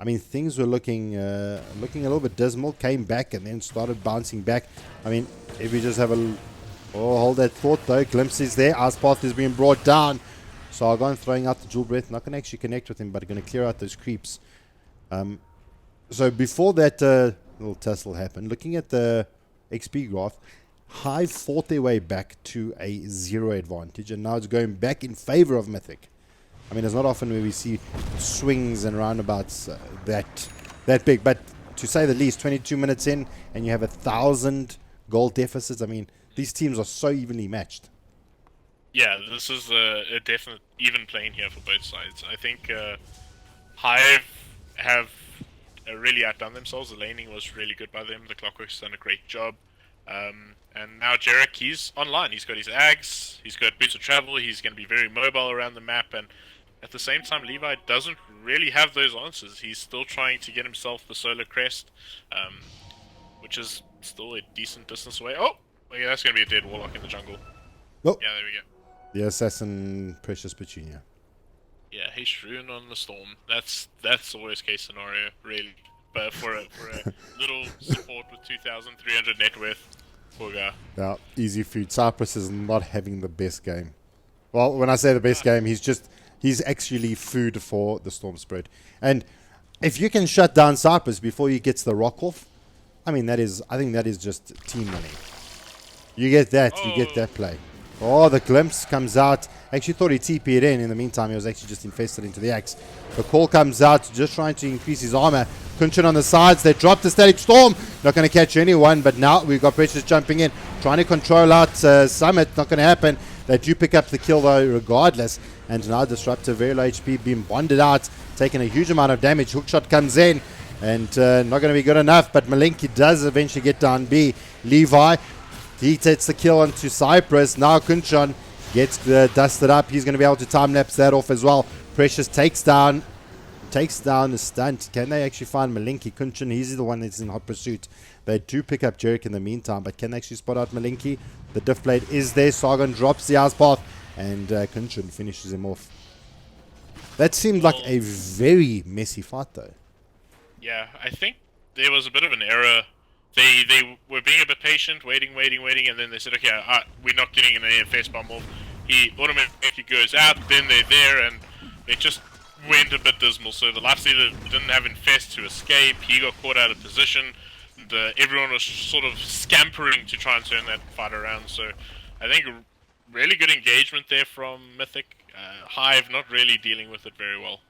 I mean, things were looking a little bit dismal. Came back and then started bouncing back. I mean, if we just have a... Oh, hold that thought, though. Glimpses there. Aspath is being brought down. Sargon throwing out the dual breath. Not going to actually connect with him, but going to clear out those creeps. So before that little tussle happened, looking at the XP graph, Hive fought their way back to a 0 advantage, and now it's going back in favor of Mythic. I mean, it's not often where we see swings and roundabouts that big, but to say the least, 22 minutes in, and you have 1,000 goal deficits. I mean, these teams are so evenly matched. Yeah, this is a definite even playing here for both sides. I think Hive have really outdone themselves. The laning was really good by them. The Clockwork's done a great job. And now Jarek, he's online. He's got his Ags, he's got Boots of Travel, he's going to be very mobile around the map, and at the same time, Levi doesn't really have those answers. He's still trying to get himself the Solar Crest, which is still a decent distance away. Oh! Yeah, that's going to be a dead Warlock in the jungle. Oh. Yeah, there we go. The Assassin Precious Petunia. Yeah, he's Rune on the Storm. That's the worst case scenario, really. But for a little support with 2,300 net worth, poor guy. Now, easy food. Cyprus is not having the best game. Well, when I say the best game, he's actually food for the Storm Spirit. And if you can shut down Cyprus before he gets the rock off, I mean, I think that is just team money. You get that. You get that play. Oh, the glimpse comes out. Actually thought he TP'd in. In the meantime, he was actually just infested into the axe. The call comes out, just trying to increase his armor. Kunchin on the sides. They dropped the Static Storm. Not going to catch anyone, but now we've got Precious jumping in. Trying to control out Summit. Not going to happen. They do pick up the kill, though, regardless. And now Disruptor, very low HP, being bonded out. Taking a huge amount of damage. Hookshot comes in. And not going to be good enough, but Malinki does eventually get down B. Levi, he takes the kill onto Cyprus. Now Kunchan gets dusted up. He's going to be able to time-lapse that off as well. Precious takes down the stunt. Can they actually find Malinki? Kunchan, he's the one that's in hot pursuit. They do pick up Jerick in the meantime, but can they actually spot out Malinki? The diff blade is there. Sargon drops the ice path, and Kunchan finishes him off. That seemed like a very messy fight, though. Yeah, I think there was a bit of an error. They were being a bit patient, waiting, and then they said, okay, we're not getting an AFS bomb off. He automatically goes out, then they're there, and they just went a bit dismal. So the Lifestealer didn't have Infest to escape, he got caught out of position, and everyone was sort of scampering to try and turn that fight around. So I think really good engagement there from Mythic. Hive not really dealing with it very well.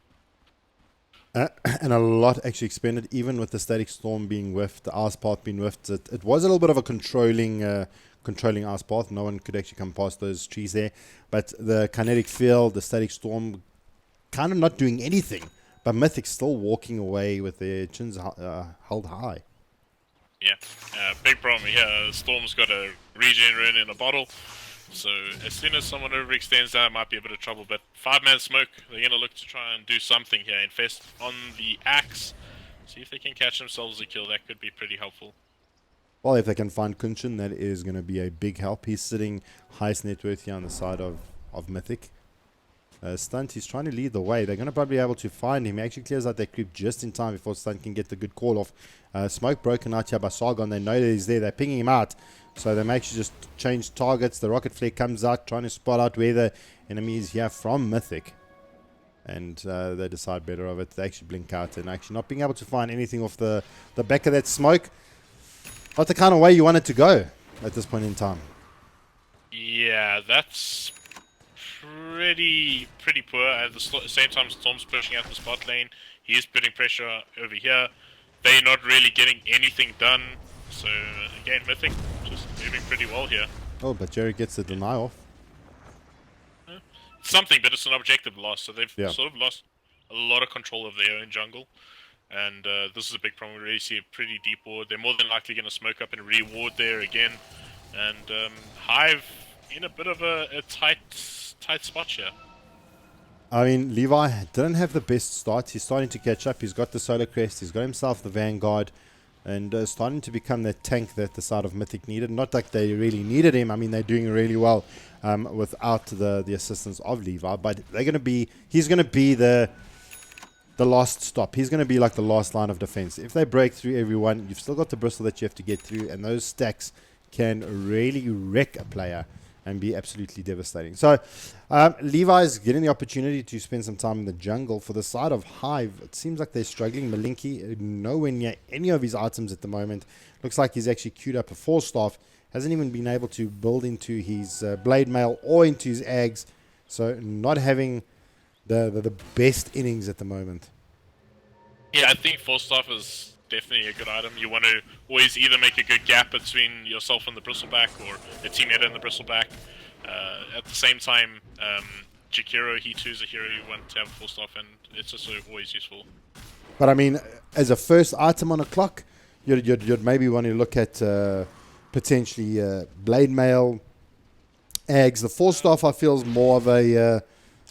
And a lot actually expended, even with the Static Storm being whiffed, the ice path being whiffed. It was a little bit of a controlling ice path. No one could actually come past those trees there. But the kinetic field, the Static Storm, kind of not doing anything. But Mythic still walking away with their chins held high. Yeah, big problem here. Storm's got a regen rune in a bottle. So as soon as someone overextends that, might be a bit of trouble. But 5-man smoke, they're going to look to try and do something here. Infest on the axe. See if they can catch themselves a kill. That could be pretty helpful. Well, if they can find Kunchin, that is going to be a big help. He's sitting highest net worth here on the side of Mythic. Stunt, he's trying to lead the way. They're going to probably be able to find him. He actually clears out that creep just in time before Stunt can get the good call off. Smoke broken out here by Sargon. They know that he's there. They're pinging him out. So they actually just change targets. The rocket flare comes out, trying to spot out where the enemy is here from Mythic. And they decide better of it. They actually blink out and actually not being able to find anything off the back of that smoke. Not the kind of way you want it to go at this point in time. Yeah, that's pretty poor. At the same time, Storm's pushing out the spot lane. He is putting pressure over here. They're not really getting anything done. So again, Mythic just moving pretty well here. Oh, but Jerry gets the deny off. Something, but it's an objective loss. So they've sort of lost a lot of control of their own jungle. And this is a big problem. We really see a pretty deep ward. They're more than likely going to smoke up and re-ward there again. And Hive in a bit of a tight spot here. I mean, Levi didn't have the best start. He's starting to catch up. He's got the Solar Crest. He's got himself the Vanguard. And starting to become that tank that the side of Mythic needed. Not like they really needed him. I mean, they're doing really well without the assistance of Levi. But they're going to be... He's going to be the last stop. He's going to be like the last line of defense. If they break through everyone, you've still got the bristle that you have to get through. And those stacks can really wreck a player and be absolutely devastating. So Levi's getting the opportunity to spend some time in the jungle. For the side of Hive, it seems like they're struggling. Malinki nowhere near any of his items at the moment. Looks like he's actually queued up a 4-staff. Hasn't even been able to build into his blade mail or into his Ags. So not having the best innings at the moment. Yeah, I think full staff is definitely a good item. You want to always either make a good gap between yourself and the bristleback, or a teammate and the bristleback. At the same time, Jakiro, he too is a hero you want to have full staff, and it's also always useful. But I mean, as a first item on a clock, you'd maybe want to look at potentially blade mail, Ags. The 4-staff I feel is more of a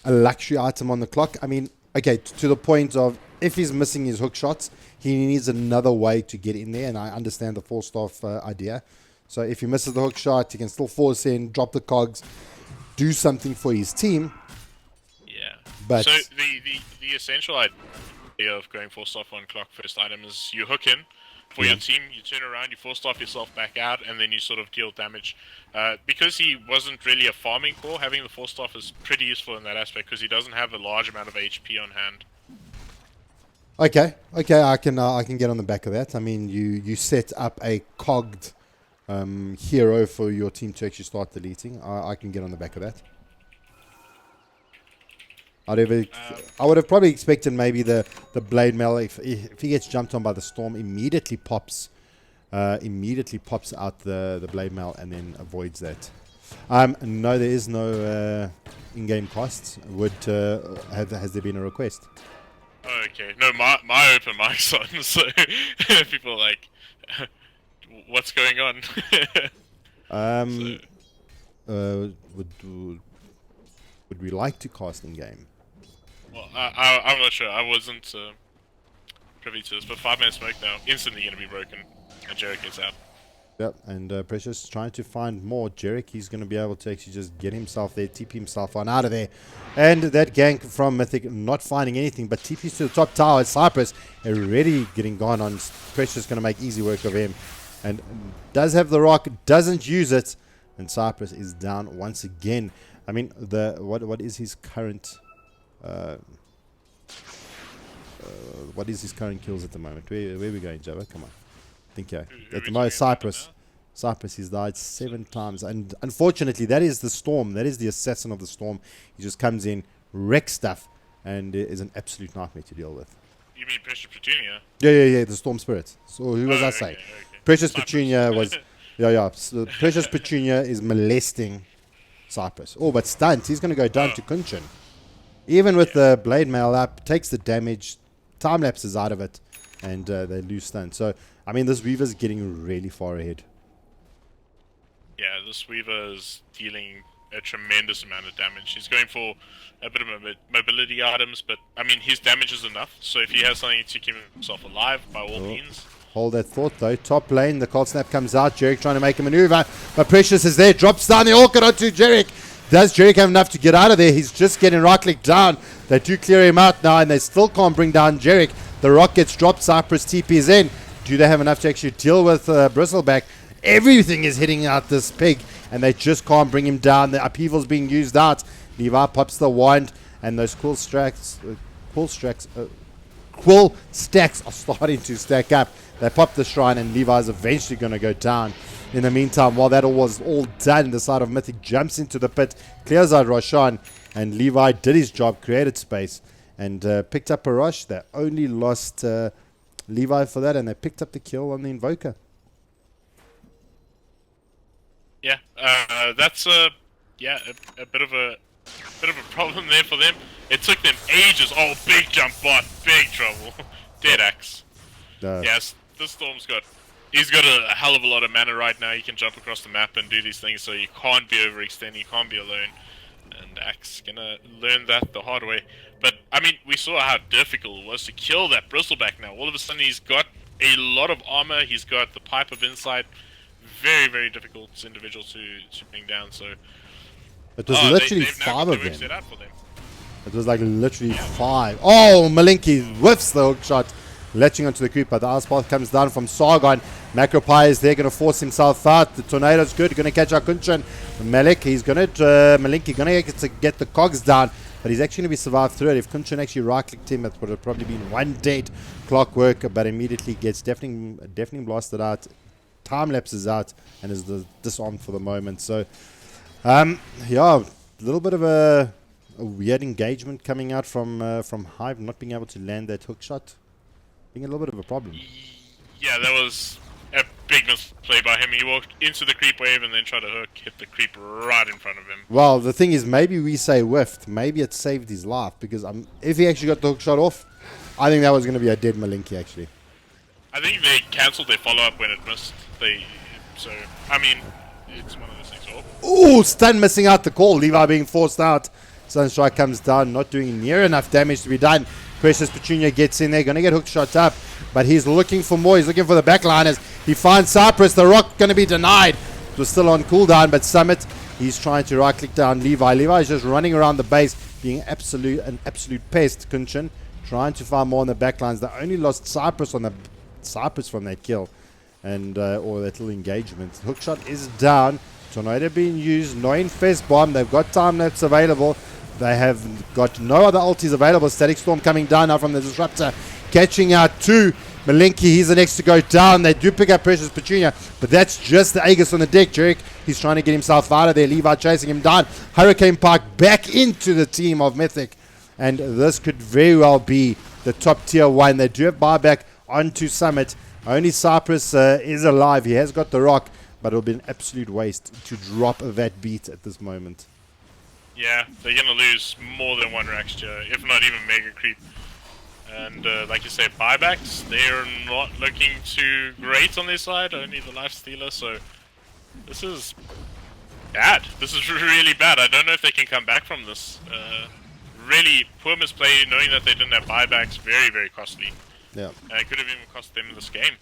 luxury item on the clock. I mean, okay, to the point of if he's missing his hook shots, he needs another way to get in there, and I understand the 4-staff idea. So if he misses the hook shot, he can still force in, drop the cogs, do something for his team. Yeah. But so the essential idea of going 4-staff on clock first item is you hook in for your team, you turn around, you 4-staff yourself back out, and then you sort of deal damage. Because he wasn't really a farming core, having the 4-staff is pretty useful in that aspect because he doesn't have a large amount of HP on hand. Okay, I can get on the back of that. I mean, you set up a cogged hero for your team to actually start deleting. I can get on the back of that. I would have probably expected maybe the blade mail if he gets jumped on by the storm, immediately pops out the blade mail and then avoids that. No, there is no in-game costs. Has there been a request? Okay, no, my open mic's on, so people are like, what's going on? Would we like to cast in game? Well, I'm not sure. I wasn't privy to this, but 5-man smoke now instantly going to be broken, and Jarek gets out. Yep, and Precious trying to find more. Jarek, he's going to be able to actually just get himself there, TP himself on out of there. And that gank from Mythic not finding anything, but TP's to the top tower. Cypress already getting gone on. Precious going to make easy work of him. And does have the rock, doesn't use it. And Cypress is down once again. I mean, what is his current... what is his current kills at the moment? Where are we going, Java? Come on. Think at the most, Cypress, he's died 7 times, and unfortunately, that is the storm. That is the assassin of the storm. He just comes in, wrecks stuff, and is an absolute nightmare to deal with. You mean Precious Petunia? Yeah, the storm spirit. So who was I saying? Okay. Precious Petunia was, So Precious Petunia is molesting Cypress. Oh, but stunt. He's going to go down to Kunchin. Even with the blade mail up, takes the damage, time lapses out of it, and they lose stun. So, I mean, this Weaver's getting really far ahead. Yeah, this Weaver is dealing a tremendous amount of damage. He's going for a bit of mobility items, but, I mean, his damage is enough. So if he has something to keep himself alive, by all means. Hold that thought, though. Top lane, the cold snap comes out. Jerick trying to make a maneuver, but Precious is there. Drops down the orchid onto Jerick. Does Jerick have enough to get out of there? He's just getting right-clicked down. They do clear him out now, and they still can't bring down Jerick. The rock gets dropped. Cypress TP's in. Do they have enough to actually deal with Bristleback? Everything is hitting out this pig, and they just can't bring him down. The upheaval's being used out. Levi pops the wand, and those quill stacks are starting to stack up. They pop the shrine, and Levi's eventually going to go down. In the meantime, while that was all done, the side of Mythic jumps into the pit, clears out Roshan, and Levi did his job, created space, and picked up a rush. They only lost Levi for that, and they picked up the kill on the Invoker. Yeah, that's a bit of a problem there for them. It took them ages. Oh, big jump bot, big trouble. Dead axe. Yes, this Storm's he's got a hell of a lot of mana right now. He can jump across the map and do these things, so you can't be overextending, you can't be alone. and Axe gonna learn that the hard way. But I mean, we saw how difficult it was to kill that bristleback. Now all of a sudden he's got a lot of armor. He's got the pipe of insight. Very very difficult individual to bring down. So It was literally they've now 5 got the of work them. set out for them. It was like literally 5. Oh, Malinki whiffs the hook shot, latching onto the creep, but the ice path comes down from Sargon. Macropie is there, going to force himself out. The tornado's good, going to catch out Kunchan. Malik, he's going to, Malinki going to get the cogs down, but he's actually going to be survived through it. If Kunchan actually right-clicked him, it would have probably been one dead clockwork, but immediately gets definitely blasted out. Time lapses out and is disarmed for the moment. So, yeah, a little bit of a weird engagement coming out from Hive, not being able to land that hook shot, being a little bit of a problem. Yeah, that was a big misplay by him. He walked into the creep wave and then tried to hook, hit the creep right in front of him. Well, the thing is, maybe we say whiffed, maybe it saved his life, because if he actually got the hook shot off, I think that was going to be a dead Malinki actually. I think they cancelled their follow-up when it missed. So I mean, it's one of those things. Ooh, stun missing out the call. Levi being forced out. Sunstrike comes down, not doing near enough damage to be done. Precious Petunia gets in there, going to get hook shot up, but he's looking for more. He's looking for the backliners. He finds Cypress. The rock going to be denied. It was still on cooldown, but Summit, he's trying to right-click down Levi. Levi is just running around the base, being an absolute pest. Kunchan trying to find more on the backlines. They only lost Cypress from that kill, and or that little engagement. Hookshot is down. Tornado being used. No infest bomb. They've got time lapse available. They have got no other ultis available. Static Storm coming down now from the Disruptor. Catching out to Malinki. He's the next to go down. They do pick up Precious Petunia, but that's just the Aegis on the deck. Jerick, he's trying to get himself out of there. Levi chasing him down. Hurricane Park back into the team of Mythic. And this could very well be the top tier 1. They do have buyback onto Summit. Only Cypress is alive. He has got the rock, but it'll be an absolute waste to drop that beat at this moment. Yeah, they're going to lose more than one Raxture, if not even Mega Creep. And like you say, buybacks, they're not looking too great on their side, only the Life Stealer, so this is bad. This is really bad. I don't know if they can come back from this. Really poor misplay, knowing that they didn't have buybacks, very, very costly. Yeah. It could have even cost them this game.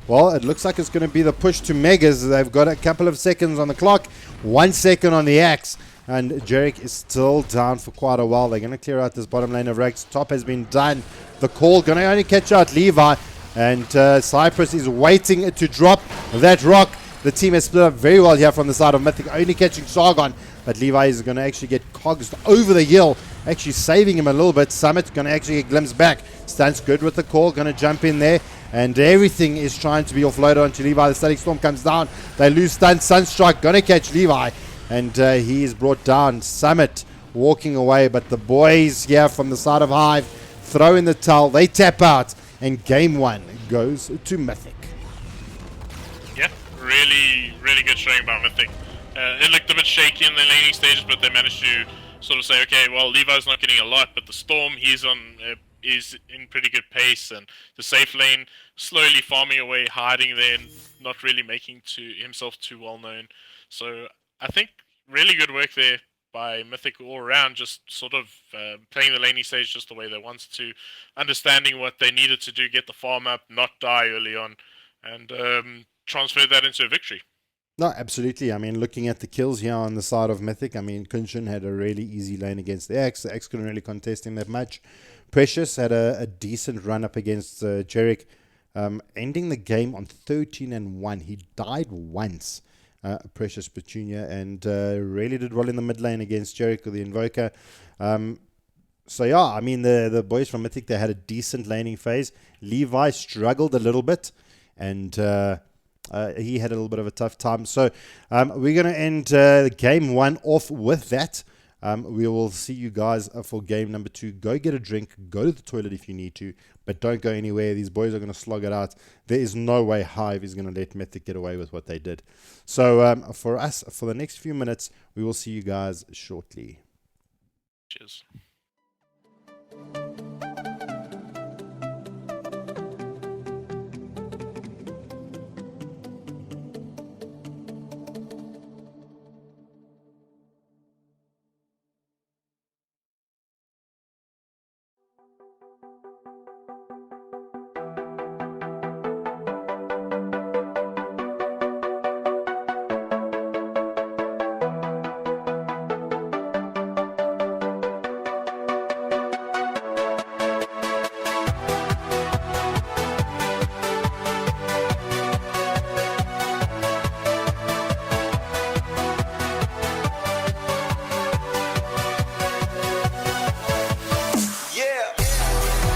Well, it looks like it's going to be the push to Megas. They've got a couple of seconds on the clock, 1 second on the axe. And Jerick is still down for quite a while. They're going to clear out this bottom lane of Rex. Top has been done. The call going to only catch out Levi. And Cypress is waiting to drop that rock. The team has split up very well here from the side of Mythic. Only catching Sargon. But Levi is going to actually get cogsed over the hill. Actually saving him a little bit. Summit going to actually get glimpsed back. Stun's good with the call. Going to jump in there. And everything is trying to be offloaded onto Levi. The Static Storm comes down. They lose stun. Sunstrike going to catch Levi. And he is brought down. Summit walking away, but the boys here from the side of Hive throw in the towel. They tap out, and game 1 goes to Mythic. Yeah, really, really good showing by Mythic. It looked a bit shaky in the laning stages, but they managed to sort of say, okay, well, Levi's not getting a lot, but the Storm, he's on is in pretty good pace, and the safe lane slowly farming away, hiding there, and not really making himself too well known. So I think really good work there by Mythic all around, just sort of playing the laning stage just the way they wanted to, understanding what they needed to do, get the farm up, not die early on, and transfer that into a victory. No, absolutely. I mean, looking at the kills here on the side of Mythic, I mean, Kunshin had a really easy lane against the X. The X couldn't really contest him that much. Precious had a decent run up against Jerick, ending the game on 13-1. He died once. Precious Petunia, and really did well in the mid lane against Jerick with the Invoker. So yeah, I mean the boys from Mythic, they had a decent laning phase. Levi struggled a little bit, and he had a little bit of a tough time. So we're going to end game 1 off with that. We will see you guys for game number 2. Go get a drink, go to the toilet if you need to, but don't go anywhere. These boys are going to slog it out. There is no way Hive is going to let Mythic get away with what they did. So for us, for the next few minutes, we will see you guys shortly. Cheers. Yeah.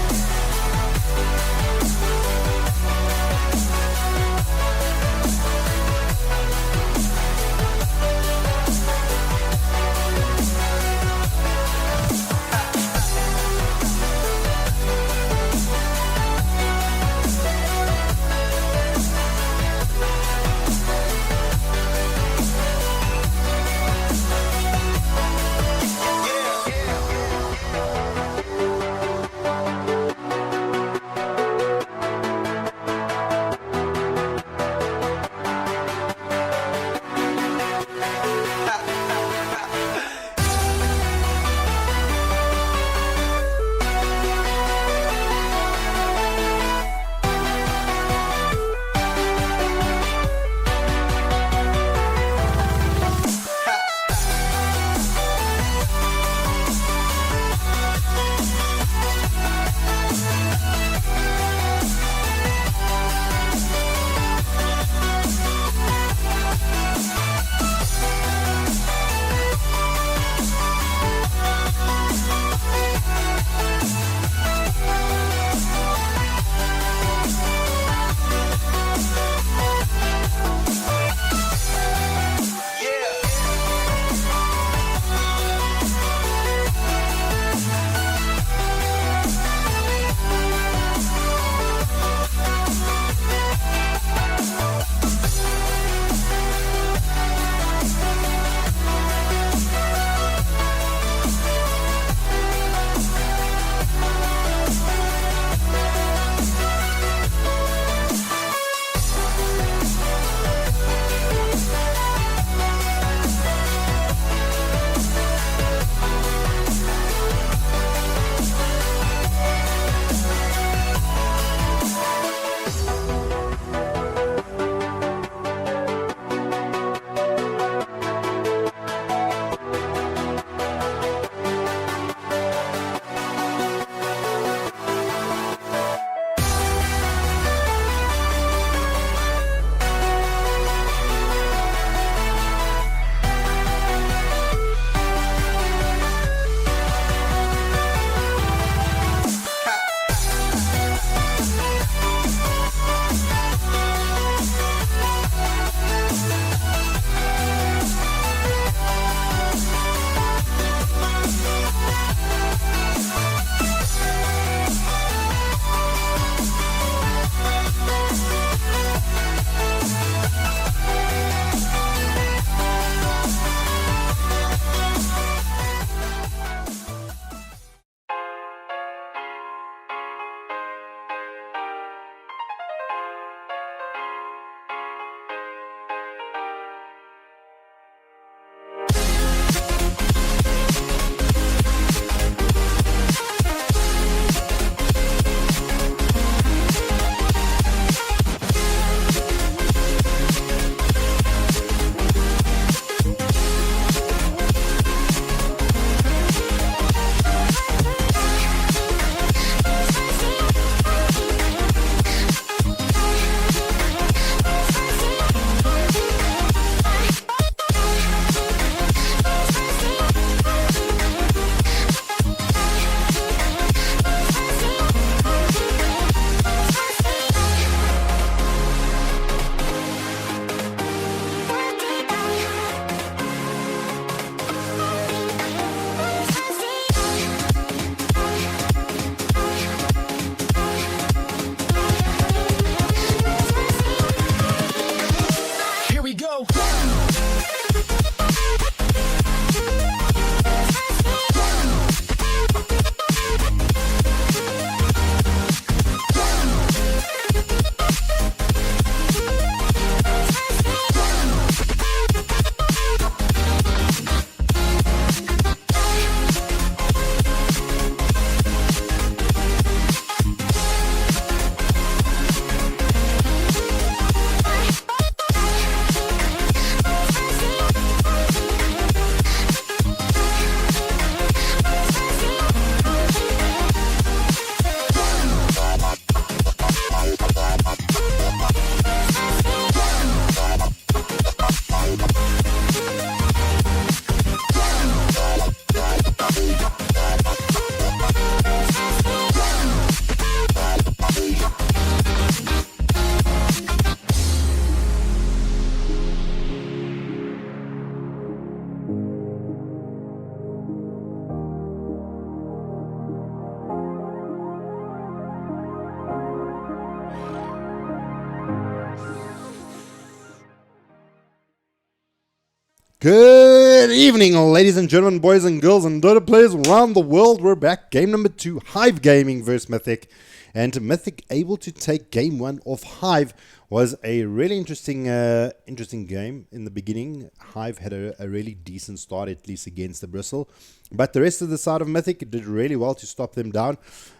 Good evening, ladies and gentlemen, boys and girls, and Dota players around the world. We're back. Game number 2, Hive Gaming versus Mythic. And Mythic able to take game 1 of Hive was a really interesting game in the beginning. Hive had a really decent start, at least against the Bristle. But the rest of the side of Mythic did really well to stop them down.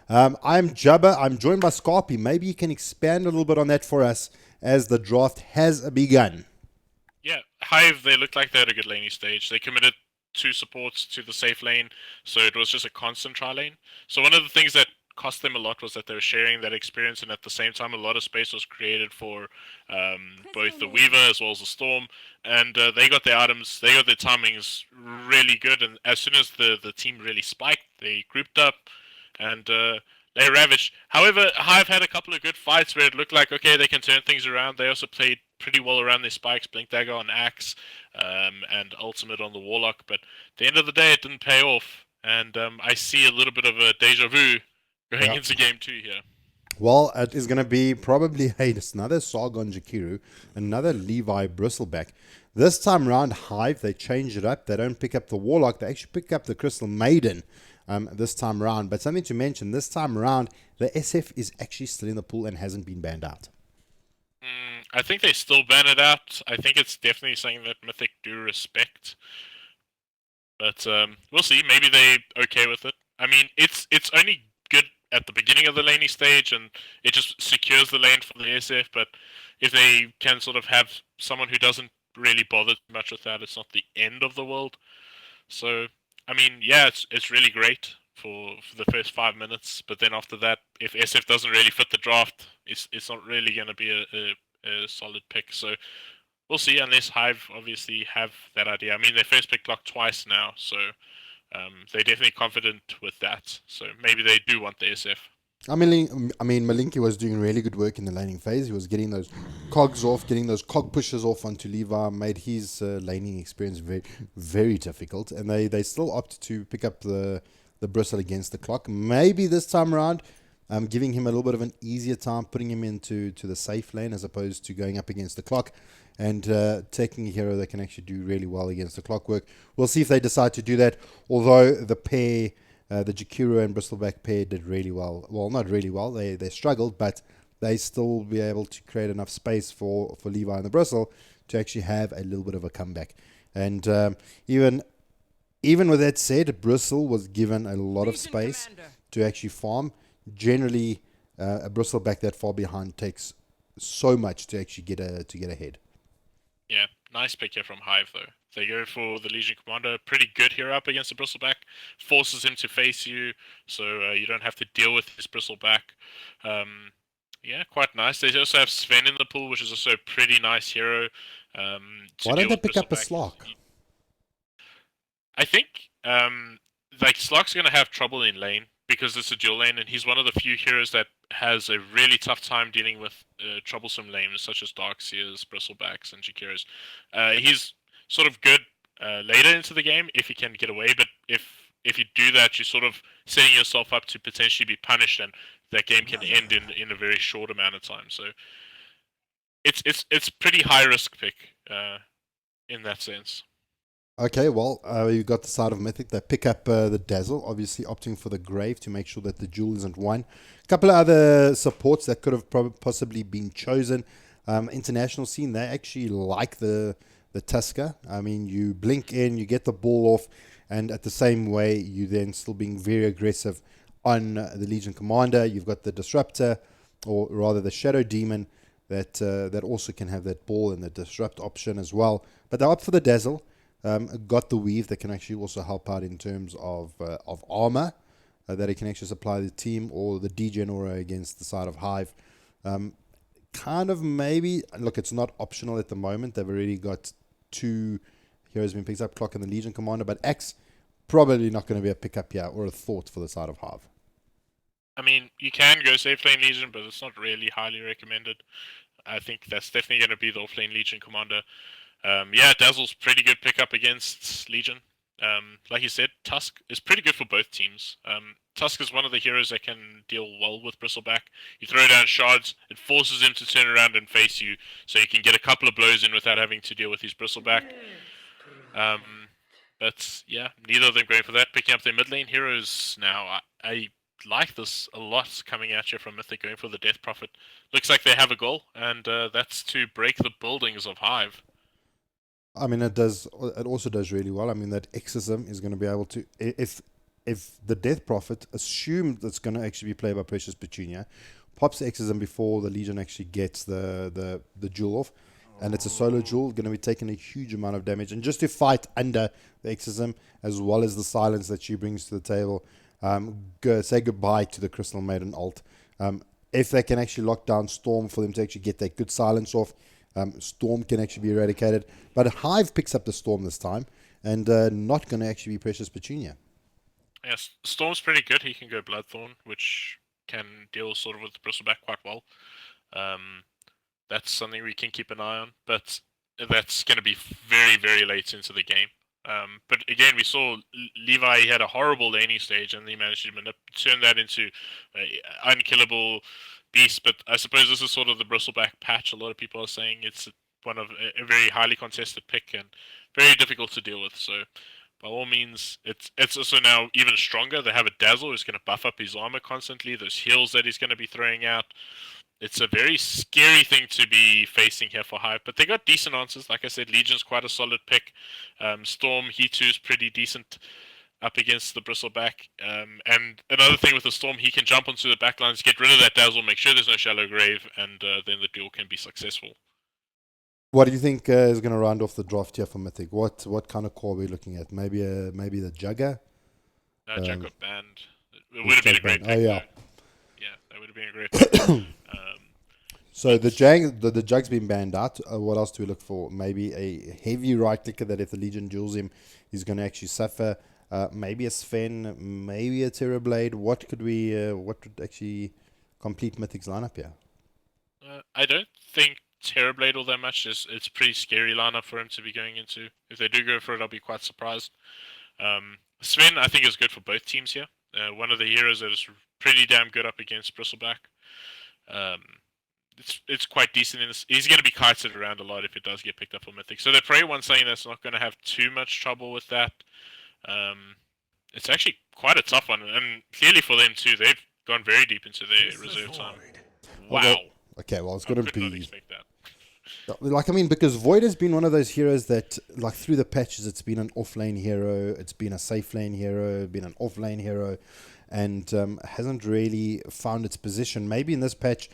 I'm Jabba. I'm joined by Scarpy. Maybe you can expand a little bit on that for us as the draft has begun. Yeah, Hive, they looked like they had a good laning stage. They committed 2 supports to the safe lane, so it was just a constant tri lane. So one of the things that cost them a lot was that they were sharing that experience, and at the same time, a lot of space was created for both the Weaver as well as the Storm. And they got their items, they got their timings really good. And as soon as the team really spiked, they grouped up and they ravaged. However, Hive had a couple of good fights where it looked like, okay, they can turn things around. They also played pretty well around their spikes, Blink Dagger on Axe, and Ultimate on the Warlock. But at the end of the day, it didn't pay off. And I see a little bit of a deja vu going Yeah. into game 2 here. Well, it is going to be probably another Sargon Jakiru, another Levi Bristleback. This time around, Hive, they changed it up. They don't pick up the Warlock, they actually pick up the Crystal Maiden this time around. But something to mention, this time around, the SF is actually still in the pool and hasn't been banned out. I think they still ban it out. I think it's definitely something that Mythic do respect. But we'll see. Maybe they okay with it. I mean, it's only good at the beginning of the laning stage, and it just secures the lane for the SF. But if they can sort of have someone who doesn't really bother too much with that, it's not the end of the world. So, I mean, yeah, it's really great for the first 5 minutes, but then after that, if SF doesn't really fit the draft, it's not really going to be a solid pick. So we'll see, unless Hive obviously have that idea. I mean, they first picked Lock twice now, so they're definitely confident with that. So maybe they do want the SF. Malinki was doing really good work in the laning phase. He was getting those cogs off, getting those cog pushes off onto Levi, made his laning experience very, very difficult. And they still opted to pick up the bristle against the clock. Maybe this time around, giving him a little bit of an easier time, putting him into the safe lane as opposed to going up against the clock, and taking a hero that can actually do really well against the clockwork. We'll see if they decide to do that. Although the pair. The Jakiro and Bristleback pair did really well. Well, not really well. They struggled, but they still be able to create enough space for Levi and the Bristle to actually have a little bit of a comeback. And even with that said, Bristle was given a lot of space to actually farm. Generally, a Bristleback that far behind takes so much to actually get ahead. Yeah, nice pick here from Hive though. They go for the Legion Commander, pretty good here up against the Bristleback. Forces him to face you, so you don't have to deal with his Bristleback. Yeah, quite nice. They also have Sven in the pool, which is also a pretty nice hero. To Why don't deal they with pick up a Bristleback. Slock? I think like Slock's gonna have trouble in lane because it's a dual lane, and he's one of the few heroes that has a really tough time dealing with troublesome lanes such as Darkseers, Bristlebacks, and Jakiras. He's sort of good later into the game if he can get away, but if you do that, you're sort of setting yourself up to potentially be punished, and that game can end in a very short amount of time. So it's pretty high risk pick in that sense. Okay, well, you've got the side of Mythic. They pick up the Dazzle, obviously opting for the Grave to make sure that the Jewel isn't won. A couple of other supports that could have possibly been chosen. International scene, they actually like the Tusker. I mean, you blink in, you get the ball off, and at the same way, you then still being very aggressive on the Legion Commander. You've got the Disruptor, or rather the Shadow Demon, that also can have that ball and the Disrupt option as well. But they're up for the Dazzle. Got the weave that can actually also help out in terms of armor that it can actually supply the team, or the degen aura against the side of Hive. Kind of maybe look, it's not optional at the moment. They've already got 2 heroes being picked up, Clock and the Legion Commander, but X probably not going to be a pickup here or a thought for the side of Hive. I mean, you can go safe lane Legion, but it's not really highly recommended. I think that's definitely going to be the offlane Legion Commander. Yeah, Dazzle's pretty good pickup against Legion. Like you said, Tusk is pretty good for both teams. Tusk is one of the heroes that can deal well with Bristleback. You throw down shards, it forces him to turn around and face you, so you can get a couple of blows in without having to deal with his Bristleback. Um, but yeah, neither of them going for that. Picking up their mid lane heroes now. I like this a lot coming at you from Mythic going for the Death Prophet. Looks like they have a goal, and that's to break the buildings of Hive. I mean, it does. It also does really well. I mean, that exorcism is going to be able to, if the Death Prophet assumed that's going to actually be played by Precious Petunia, pops the exorcism before the Legion actually gets the jewel off, and it's a solo jewel, going to be taking a huge amount of damage, and just to fight under the exorcism as well as the silence that she brings to the table, say goodbye to the Crystal Maiden ult. If they can actually lock down Storm for them to actually get that good silence off, Storm can actually be eradicated. But Hive picks up the Storm this time, and not going to actually be Precious Petunia. Yes, Storm's pretty good. He can go Bloodthorn, which can deal sort of with the Bristleback quite well. Um, that's something we can keep an eye on, but that's going to be very, very late into the game. But again, we saw Levi had a horrible laning stage, and he managed to turn that into unkillable beast. But I suppose this is sort of the Bristleback patch. A lot of people are saying it's one of a very highly contested pick and very difficult to deal with. So by all means, it's also now even stronger. They have a Dazzle who's going to buff up his armor constantly. Those heals that he's going to be throwing out. It's a very scary thing to be facing here for Hive, but they got decent answers. Like I said, Legion's quite a solid pick. Storm, he too is pretty decent up against the Bristleback. And another thing with the Storm, he can jump onto the backlines, get rid of that Dazzle, make sure there's no Shallow Grave, and then the duel can be successful. What do you think is going to round off the draft here for Mythic? What kind of core are we looking at? Maybe the Jugger? Jack got banned. It would have been a great pick. Oh, yeah. Though. Yeah, that would have been a great pick. So the Jug's been banned out. What else do we look for? Maybe a heavy right clicker that if the Legion duels him, he's going to actually suffer. Maybe a Sven, maybe a Terrorblade. What would actually complete Mythic's lineup here? I don't think Terrorblade all that much. It's a pretty scary lineup for him to be going into. If they do go for it, I'll be quite surprised. Sven, I think, is good for both teams here. One of the heroes that is pretty damn good up against Bristleback. It's quite decent. He's going to be kited around a lot if it does get picked up for Mythic. So they probably one saying that's not going to have too much trouble with that. It's actually quite a tough one, and clearly for them too, they've gone very deep into their reserve time. Wow. Okay, well, it's going to could not be expect that. like, I mean, because Void has been one of those heroes that, like, through the patches, it's been an off lane hero, it's been a safe lane hero, been an off lane hero, and hasn't really found its position. Maybe in this patch,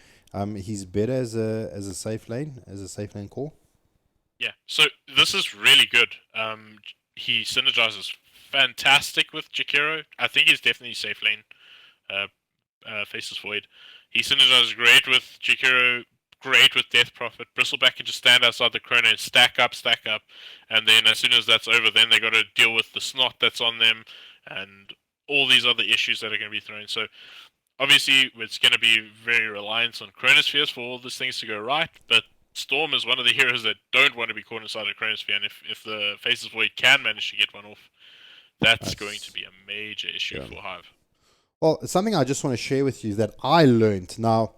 he's better as a safe lane core. Yeah, so this is really good. He synergizes fantastic with Jakiro. I think he's definitely safe lane. Faces Void. He synergizes great with Jakiro, great with Death Prophet. Bristleback can just stand outside the Chrono and stack up, and then as soon as that's over, then they got to deal with the snot that's on them and all these other issues that are going to be thrown. So obviously, it's going to be very reliant on Chronospheres for all these things to go right, but Storm is one of the heroes that don't want to be caught inside a Chronosphere, and if the Faces Void can manage to get one off, that's going to be a major issue for Hive. Well, something I just want to share with you that I learned. Now,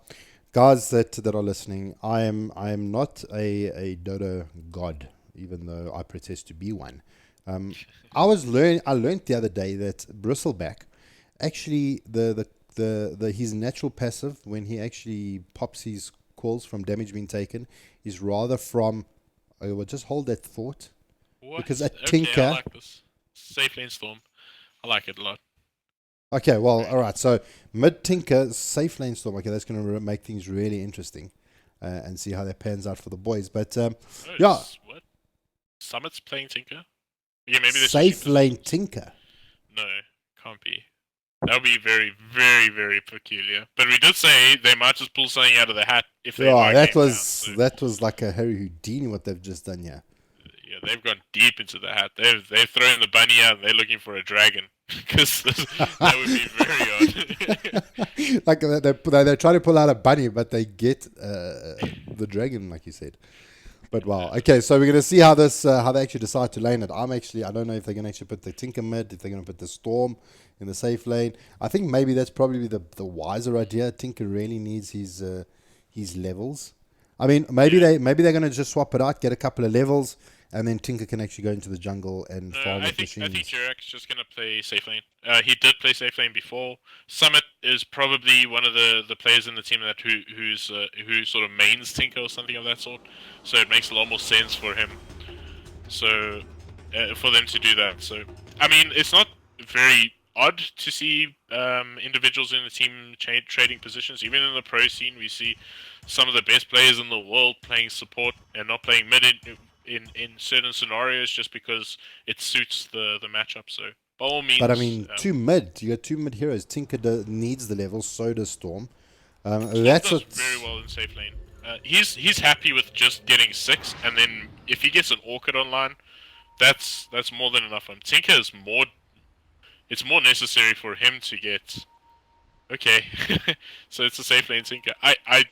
guys that are listening, I am not a Dota god, even though I protest to be one. I learned the other day that Bristleback, actually his natural passive when he actually pops his calls from damage being taken is rather from. I will just hold that thought. What? Because a Okay, Tinker. I like this. Safe lane Storm. I like it a lot. Okay, well, all right. So mid Tinker, safe lane Storm. Okay, that's going to make things really interesting, and see how that pans out for the boys. But yeah, what? Summit's playing Tinker. Yeah, maybe safe lane Tinker. No, can't be. That would be very, very, very peculiar. But we did say they might just pull something out of the hat if they. Yeah, that was like a Harry Houdini what they've just done. Yeah. Yeah, they've gone deep into the hat. They've thrown the bunny out. And they're looking for a dragon because that would be very odd. Like they try to pull out a bunny, but they get the dragon, like you said. But wow, okay. So we're gonna see how they actually decide to lane it. I don't know if they're gonna actually put the Tinker mid, if they're gonna put the Storm in the safe lane. I think maybe that's probably the wiser idea. Tinker really needs his levels. I mean, maybe they're gonna just swap it out, get a couple of levels, and then Tinker can actually go into the jungle and No, farm with I think machines. Jurak's just gonna play safe lane. He did play safe lane before. Summit is probably one of the players in the team that who sort of mains Tinker or something of that sort. So it makes a lot more sense for him. So for them to do that. So I mean, it's not very odd to see individuals in the team trading positions. Even in the pro scene, we see some of the best players in the world playing support and not playing mid in certain scenarios just because it suits the matchup. So by all But I means, mean, two mid. You got two mid heroes. Tinker needs the level. So does Storm. Storm That's does very what's. well in safe lane. He's happy with just getting 6, and then if he gets an Orchid online, that's more than enough for him. Tinker is more. It's more necessary for him to get. Okay, so it's a safe lane Tinker. I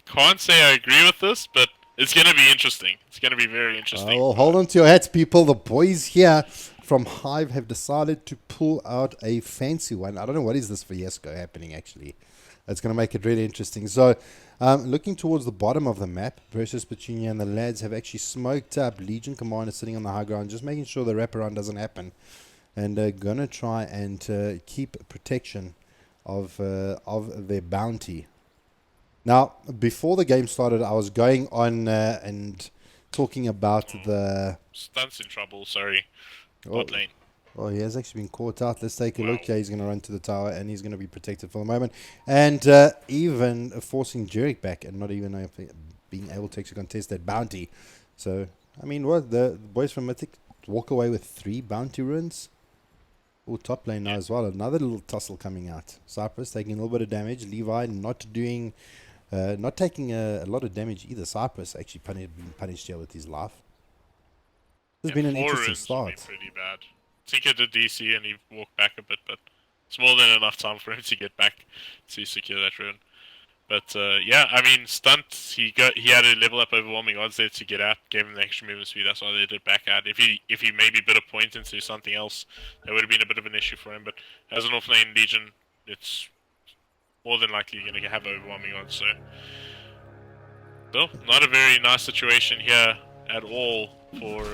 can't say I agree with this, but it's gonna be interesting. It's gonna be very interesting. Well, hold on to your hats, people. The boys here from Hive have decided to pull out a fancy one. I don't know what is this fiasco happening, actually. It's going to make it really interesting. So, looking towards the bottom of the map, versus Petunia and the lads have actually smoked up. Legion Commander sitting on the high ground, just making sure the wraparound doesn't happen. And going to try and keep protection of their bounty. Now, before the game started, I was going on and talking about the. Stunts in trouble. Sorry, Oh, bot lane. oh, he has actually been caught out. Let's take a Wow. look. Yeah, he's going to run to the tower and he's going to be protected for the moment. And even forcing Jerick back and not even being able to actually contest that bounty. So, I mean, what? The boys from Mythic walk away with 3 bounty runes. Oh, top lane now Yeah. as well. Another little tussle coming out. Cypress taking a little bit of damage. Levi not taking a lot of damage either. Cypress actually being punished here with his life. This has Yeah, been an 4 interesting runes would be start. pretty bad. Tinker did DC and he walked back a bit, but it's more than enough time for him to get back to secure that rune. But yeah, I mean, stunt. He had a level up overwhelming odds there to get out. Gave him the extra movement speed. That's why they did back out. If he maybe bit a point into something else, that would have been a bit of an issue for him. But as an offlane Legion, it's more than likely going to have overwhelming odds. So, still not a very nice situation here at all for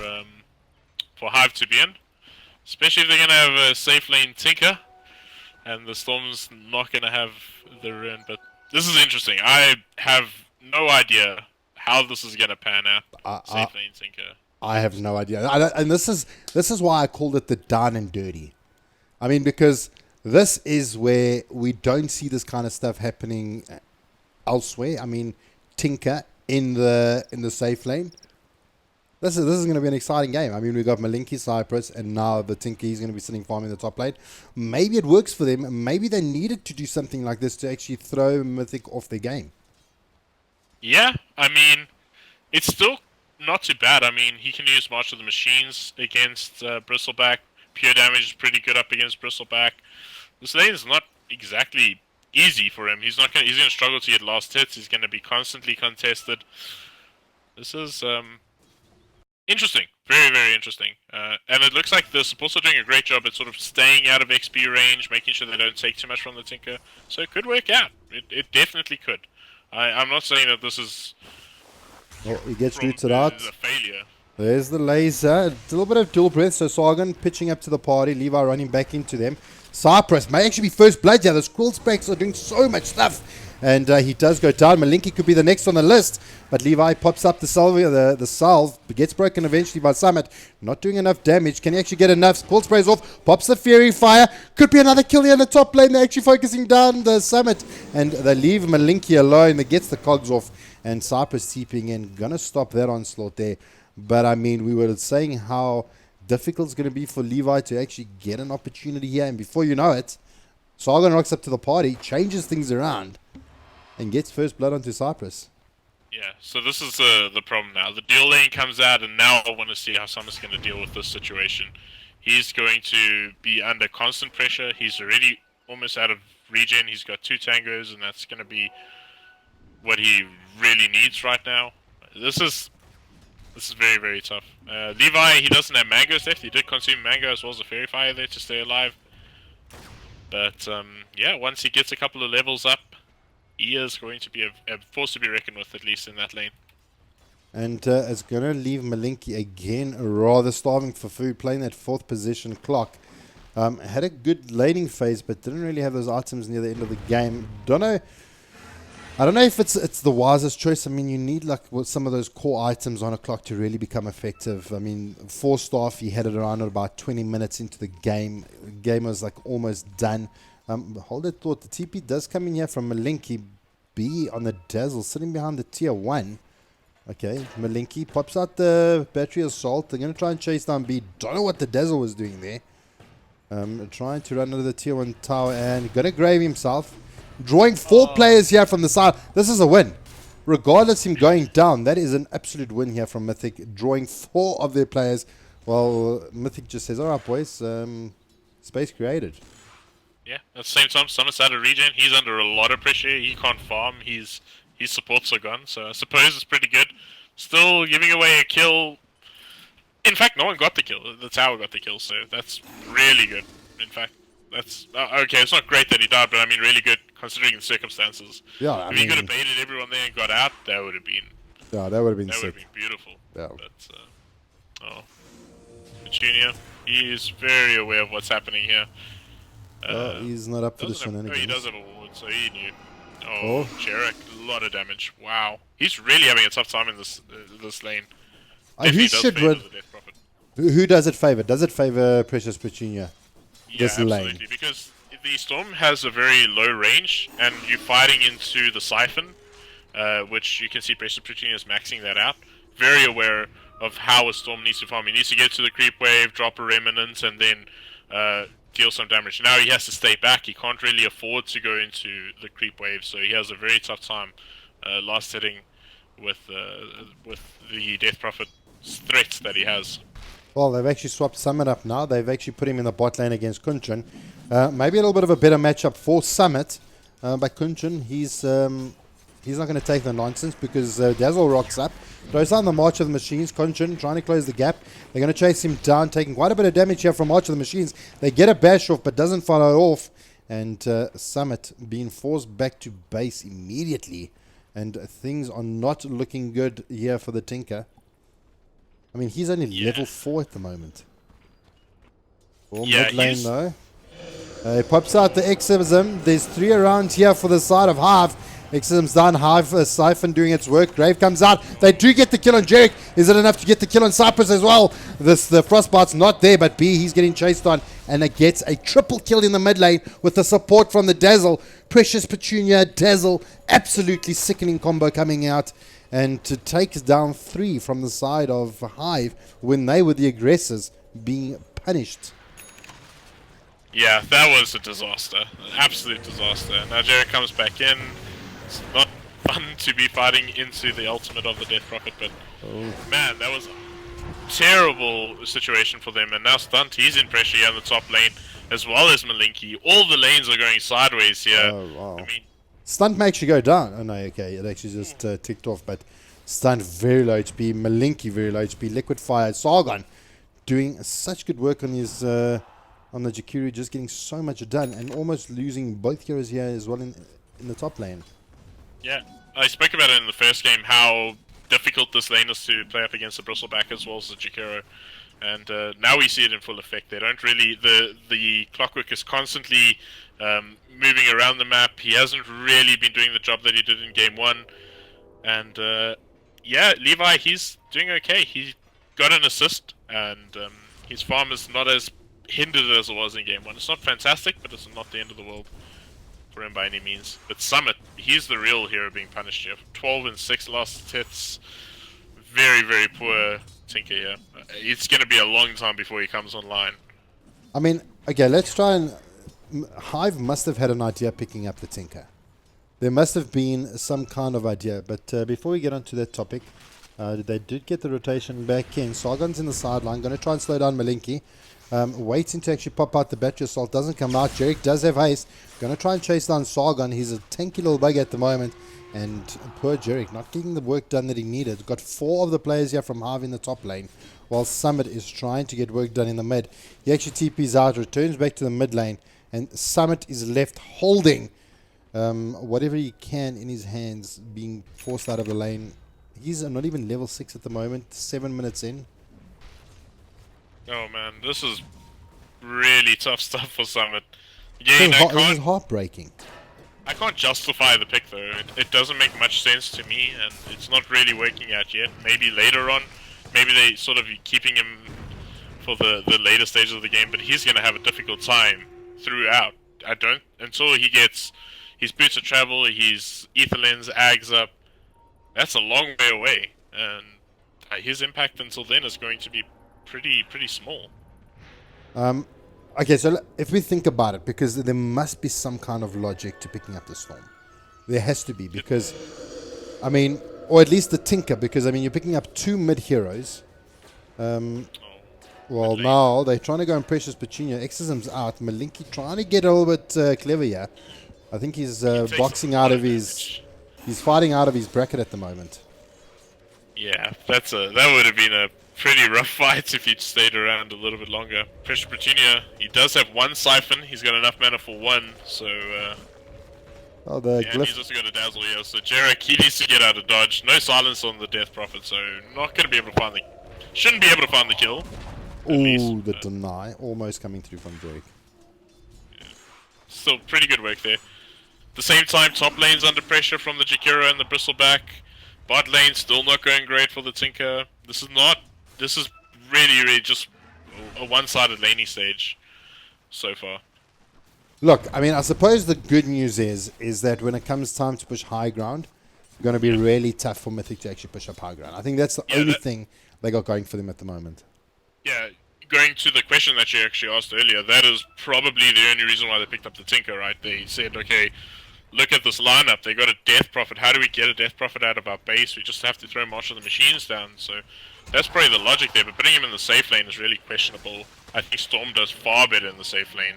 Hive to be in. Especially if they're going to have a safe lane Tinker, and the Storm's not going to have the rune. But this is interesting. I have no idea how this is going to pan out. I, I, Safe lane Tinker. I have no idea. And this is why I called it the down and dirty. I mean, because this is where we don't see this kind of stuff happening elsewhere. I mean, Tinker in the safe lane. This is going to be an exciting game. I mean, we've got Malinki, Cypress, and now the Tinker. He's going to be sitting farming the top lane. Maybe it works for them. Maybe they needed to do something like this to actually throw Mythic off their game. Yeah, I mean, it's still not too bad. I mean, he can use March of the Machines against Bristleback. Pure damage is pretty good up against Bristleback. This lane is not exactly easy for him. He's gonna struggle to get last hits. He's gonna be constantly contested. This is interesting, very very interesting. And it looks like the supports are doing a great job at sort of staying out of XP range, making sure they don't take too much from the Tinker. So it could work out. It definitely could. I'm not saying that this is Well, he gets from rooted out. a failure. There's the laser. A little bit of dual breath. So Sargon pitching up to the party. Levi running back into them. Cypress may actually be first blood here. The Squill Specs are doing so much stuff. And he does go down. Malinki could be the next on the list. But Levi pops up the salve. Gets broken eventually by Summit. Not doing enough damage. Can he actually get enough? Squill sprays off. Pops the Fury Fire. Could be another kill here in the top lane. They're actually focusing down the Summit. And they leave Malinki alone. That gets the cogs off. And Cypress seeping in. Gonna stop that onslaught there. But I mean, we were saying how difficult it's going to be for Levi to actually get an opportunity here. And before you know it, Sargon rocks up to the party, changes things around, and gets first blood onto Cypress. Yeah, so this is the problem now. The dual lane comes out, and now I want to see how Summer's going to deal with this situation. He's going to be under constant pressure. He's already almost out of regen. He's got 2 tangos, and that's going to be what he really needs right now. This is very, very tough. Levi, he doesn't have mangoes left. He did consume mango as well as a fairy fire there to stay alive. But yeah, once he gets a couple of levels up, he is going to be a force to be reckoned with, at least in that lane. And it's going to leave Malinki again rather starving for food, playing that 4th position clock. Had a good laning phase, but didn't really have those items near the end of the game. I don't know if it's the wisest choice. I mean, you need like some of those core items on a clock to really become effective. I mean, 4-star, he had it around at about 20 minutes into the game. The game was like almost done. Hold that thought. The TP does come in here from Malinki. B on the Dazzle, sitting behind the tier 1. Okay, Malinki pops out the battery assault. They're going to try and chase down B. Don't know what the Dazzle was doing there. Trying to run under the tier 1 tower and going to grave himself. Drawing 4 players here from the side. This is a win. Regardless him going down, that is an absolute win here from Mythic. Drawing 4 of their players. Well, Mythic just says, alright boys, space created. Yeah, at the same time, Summit's out of regen. He's under a lot of pressure. He can't farm. His supports are gone, so I suppose it's pretty good. Still giving away a kill. In fact, no one got the kill. The tower got the kill, so that's really good. In fact, that's okay. It's not great that he died, but I mean, really good considering the circumstances. Yeah, if he could have baited everyone there and got out, that would have been. Yeah, that would have been that sick. would have been beautiful. Yeah. But Junior, he's very aware of what's happening here. He's not up for the shenanigans. shenanigans. He does have a ward, so he knew. Oh, Jarek, a lot of damage. Wow, he's really having a tough time in this lane. Who should run? Who does it favor? Does it favor Precious Petunia? Yeah, this absolutely. lane? Because the Storm has a very low range, and you're fighting into the Siphon, which you can see Precious Petunia is maxing that out. Very aware of how a Storm needs to farm. He needs to get to the creep wave, drop a Remnant, and then deal some damage. Now he has to stay back. He can't really afford to go into the creep wave, so he has a very tough time last hitting with the Death Prophet threats that he has. Well, they've actually swapped Summit up now. They've actually put him in the bot lane against Kunchin. Maybe a little bit of a better matchup for Summit, but Kunchin, he's not going to take the nonsense because Dazzle rocks up, throws down the March of the Machines. Kunchin trying to close the gap. They're going to chase him down, taking quite a bit of damage here from March of the Machines. They get a bash off, but doesn't follow off. And Summit being forced back to base immediately. And things are not looking good here for the Tinker. I mean, he's only level 4 at the moment. Mid lane though. He pops out the Exorcism. There's 3 around here for the side of Hive. Exorcism's done. Hive Siphon doing its work. Grave comes out. They do get the kill on Jerick. Is it enough to get the kill on Cypress as well? The Frostbite's not there, but B, he's getting chased on. And it gets a triple kill in the mid lane with the support from the Dazzle. Precious Petunia, Dazzle. Absolutely sickening combo coming out. And to take down 3 from the side of Hive when they were the aggressors being punished. Yeah, that was a disaster. An absolute disaster. Now Jarek comes back in. It's not fun to be fighting into the ultimate of the Death Prophet, but man, that was a terrible situation for them. And now Stunt, he's in pressure here on the top lane, as well as Malinki. All the lanes are going sideways here. Oh, wow. I mean, Stunt makes you go down. Oh no, okay, it actually just ticked off, but Stunt very low HP, Malinki very low HP, Liquid Fire, Sargon doing such good work on his on the Jakiri, just getting so much done and almost losing both heroes here as well in the top lane. Yeah, I spoke about it in the first game, how difficult this lane is to play up against the Bristleback as well as the Jakiro. And now we see it in full effect. They don't really... The Clockwork is constantly moving around the map. He hasn't really been doing the job that he did in Game 1. And yeah, Levi, he's doing okay. He got an assist, and his farm is not as hindered as it was in Game 1. It's not fantastic, but it's not the end of the world for him by any means. But Summit, he's the real hero being punished here. 12 and 6 last hits. Very, very poor Tinker here. It's going to be a long time before he comes online. I mean, okay, let's try and... Hive must have had an idea picking up the Tinker. There must have been some kind of idea. But before we get onto that topic, they did get the rotation back in. Sargon's in the sideline. Going to try and slow down Malinki. Waiting to actually pop out the battery assault. Doesn't come out. Jerick does have haste. Going to try and chase down Sargon. He's a tanky little bug at the moment. And poor Jerick not getting the work done that he needed. Got 4 of the players here from Hive in the top lane. While Summit is trying to get work done in the mid. He actually TPs out. Returns back to the mid lane. And Summit is left holding whatever he can in his hands. Being forced out of the lane He's not even level 6 at the moment, 7 minutes in. Oh man, this is really tough stuff for Summit. Again, This is heartbreaking. I can't justify the pick though. It doesn't make much sense to me, and it's not really working out yet. Maybe later on, maybe they sort of keeping him for the later stages of the game, but he's going to have a difficult time throughout. I don't until he gets his boots of travel, his ether lens, ags up. That's a long way away, and his impact until then is going to be pretty small. Okay, so if we think about it, because there must be some kind of logic to picking up the Storm. There has to be, because, I mean, or at least the Tinker, because, I mean, you're picking up 2 mid-heroes. Well, now they're trying to go on Precious Petunia. Exorcism's out. Malinky trying to get a little bit clever here. I think he's boxing out of his... He's fighting out of his bracket at the moment. Yeah, that would have been a pretty rough fight if he'd stayed around a little bit longer. Precious Petunia, he does have 1 Siphon. He's got enough mana for 1, so... oh, the and he's also got a Dazzle here, so Jarek, he needs to get out of dodge. No silence on the Death Prophet, so not going to be able to find the... Shouldn't be able to find the kill. Ooh, the deny. Almost coming through from Jarek. Yeah. Still pretty good work there. At the same time, top lane's under pressure from the Jakiro and the Bristleback. Bot lane still not going great for the Tinker. This is really just a one-sided laning stage so far. Look, I mean, I suppose the good news is that when it comes time to push high ground, it's going to be really tough for Mythic to actually push up high ground. I think that's the only thing they got going for them at the moment. Yeah, going to the question that you actually asked earlier, that is probably the only reason why they picked up the Tinker, right? They said, okay, look at this lineup. They got a Death Prophet. How do we get a Death Prophet out of our base? We just have to throw March of the Machines down. So that's probably the logic there. But putting him in the safe lane is really questionable. I think Storm does far better in the safe lane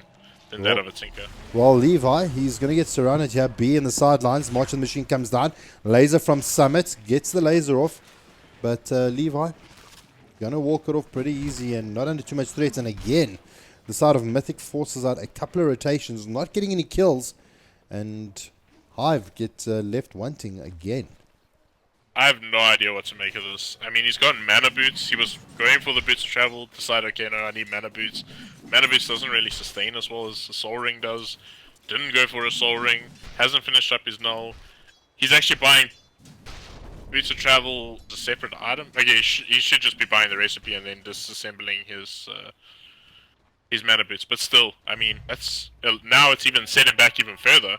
than that of a Tinker. Well, Levi, he's going to get surrounded here. B in the sidelines. March of the Machine comes down. Laser from Summit. Gets the laser off. But Levi, going to walk it off pretty easy and not under too much threat. And again, the side of Mythic forces out a couple of rotations. Not getting any kills. And Hive gets left wanting again. I have no idea what to make of this. I mean, he's got mana boots. He was going for the boots of travel. Decided, okay, no, I need mana boots. Mana boots doesn't really sustain as well as the soul ring does. Didn't go for a soul ring. Hasn't finished up his null. He's actually buying boots of travel as a separate item. Okay, he should just be buying the recipe and then disassembling his mana boots. But still, I mean, that's now it's even set him back even further.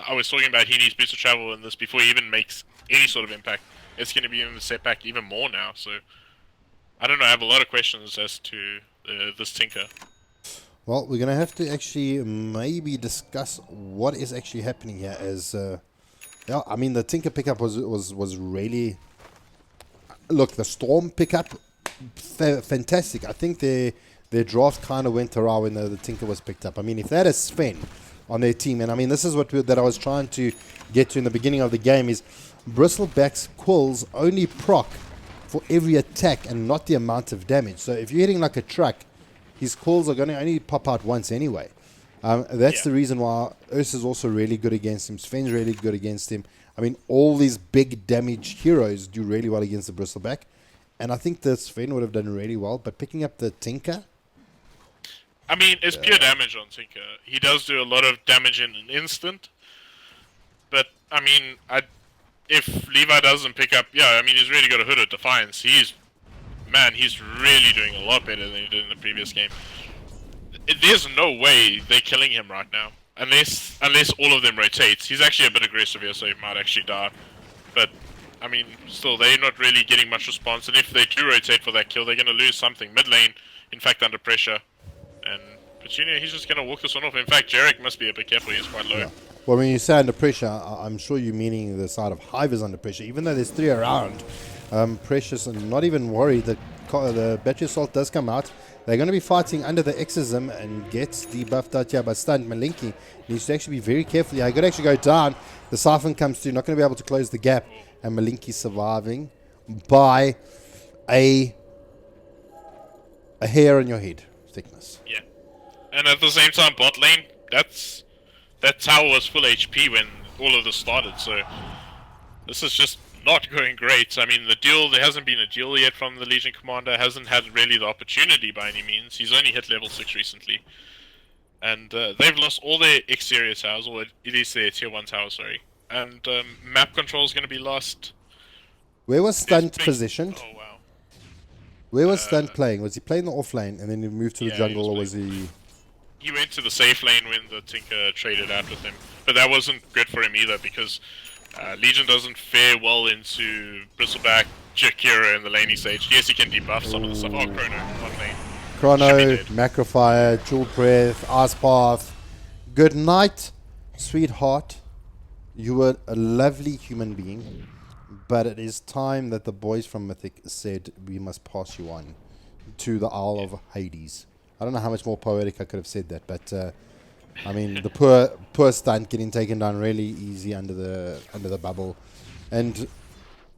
I was talking about he needs boots of travel in this before he even makes any sort of impact. It's going to be even set back even more now. So I don't know. I have a lot of questions as to this Tinker. Well, we're going to have to actually maybe discuss what is actually happening here. As yeah, I mean, the Tinker pickup was really... Look, the Storm pickup, fantastic. I think their draft kind of went around when the Tinker was picked up. I mean, if that is Sven on their team, and I mean, this is that I was trying to get to in the beginning of the game, is Bristleback's quills only proc for every attack and not the amount of damage. So if you're hitting like a truck, his quills are going to only pop out once anyway. That's the reason why Ursa's also really good against him. Sven's really good against him. I mean, all these big damage heroes do really well against the Bristleback. And I think that Sven would have done really well. But picking up the Tinker... I mean, it's pure damage on Tinker. He does do a lot of damage in an instant. But, I mean, if Levi doesn't pick up... Yeah, I mean, he's really got a Hood of Defiance. He's really doing a lot better than he did in the previous game. There's no way they're killing him right now. Unless all of them rotates. He's actually a bit aggressive here, so he might actually die. But, I mean, still, they're not really getting much response. And if they do rotate for that kill, they're going to lose something. Mid lane, in fact, under pressure. And Petunia, he's just going to walk this one off. In fact, Jarek must be a bit careful. He's quite low. Yeah. Well, when you say under pressure, I'm sure you're meaning the side of Hive is under pressure. Even though there's 3 around, Precious and not even worried. The Battery Assault does come out. They're going to be fighting under the Exorcism and gets debuffed out here by Stunt. Malinky needs to actually be very careful. He could actually go down. The Siphon comes through. Not going to be able to close the gap. And Malinky surviving by a hair on your head thickness. Yeah. And at the same time, bot lane, that tower was full HP when all of this started. So this is just not going great. I mean, there hasn't been a duel yet from the Legion Commander, hasn't had really the opportunity by any means. He's only hit level 6 recently. And they've lost all their exterior towers, or it is their tier 1 towers, sorry. And map control is going to be lost. Where was There's Stunt big... positioned? Oh, wow. Where was Stunt playing? Was he playing the off lane and then he moved to the Yeah, jungle, or was he... He went to the safe lane when the Tinker traded out with him. But that wasn't good for him either, because Legion doesn't fare well into Bristleback, Jakira in the laning stage. Yes, he can debuff some of the stuff. Oh, Chrono, one lane. Chrono, Macrofire, Jewel Breath, Ice Path. Good night, sweetheart. You were a lovely human being, but it is time that the boys from Mythic said we must pass you on to the Isle of Hades. I don't know how much more poetic I could have said that, but I mean the poor Stunt getting taken down really easy under the bubble, and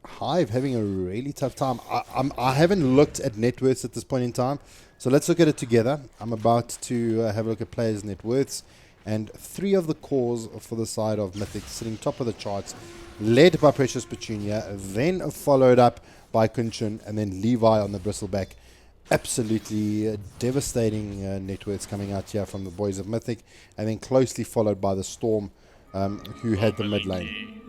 Hive having a really tough time. I haven't looked at net worths at this point in time, so let's look at it together. I'm about to have a look at players' net worths, and 3 of the cores for the side of Mythic sitting top of the charts, led by Precious Petunia, then followed up by Kunshin, and then Levi on the bristleback. Absolutely devastating net worths coming out here from the boys of Mythic, and then closely followed by the Storm, who had the mid lane.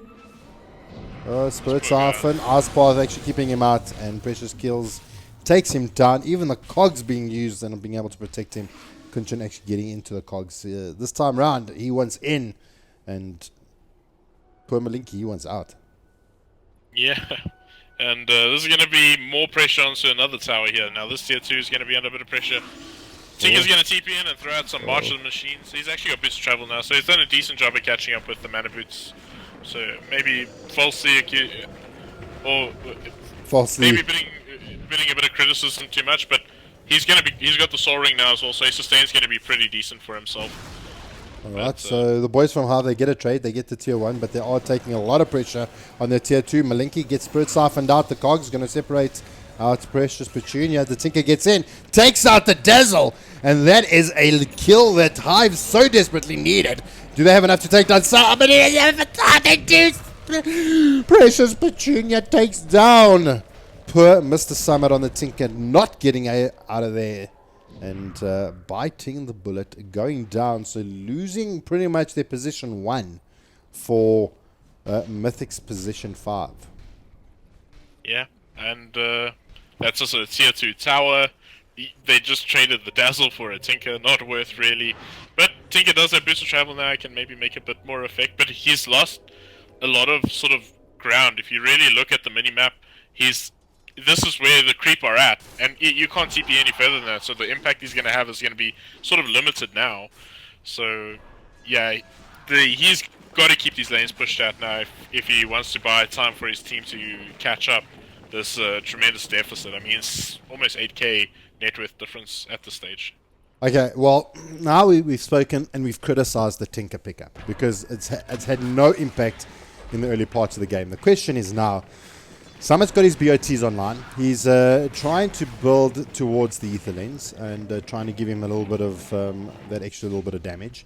Spirits Siphon, Icepath actually keeping him out, and Precious kills, takes him down. Even the cogs being used and being able to protect him. Kunshin actually getting into the cogs. This time round, he wants in, and poor Malinki, he wants out. Yeah, and this is going to be more pressure onto another tower here. Now this tier 2 is going to be under a bit of pressure. Tinker's going to TP in and throw out some martial machines. He's actually got boost travel now, so he's done a decent job of catching up with the mana boots. So maybe falsely accused, or falsely maybe bidding a bit of criticism too much, but he's got the soul ring now as well, so his sustain's going to be pretty decent for himself. Alright, so the boys from Hive, they get a trade, they get to tier 1, but they are taking a lot of pressure on their tier 2. Malinki gets Spirit Siphoned out, the Cog's going to separate out Precious Petunia. The Tinker gets in, takes out the Dazzle, and that is a kill that Hive so desperately needed. Do they have enough to take down somebody? They do. Precious Petunia takes down poor Mr. Summit on the Tinker, not getting out of there. And biting the bullet, going down, so losing pretty much their position 1 for Mythic's position 5. Yeah, and that's also a tier 2 tower. They just traded the Dazzle for a Tinker, not worth really. But Tinker does have boost of travel now, can maybe make a bit more effect, but he's lost a lot of sort of ground. If you really look at the minimap, this is where the creep are at, and you can't TP any further than that, so the impact he's going to have is going to be sort of limited now. So, yeah, he's got to keep these lanes pushed out now if he wants to buy time for his team to catch up this tremendous deficit. I mean, it's almost 8k net worth difference at this stage. Okay, well, now we've spoken and we've criticized the Tinker pickup because it's had no impact in the early parts of the game. The question is now, Summit's got his BOTs online. He's trying to build towards the Ether Lens and trying to give him a little bit of that extra little bit of damage.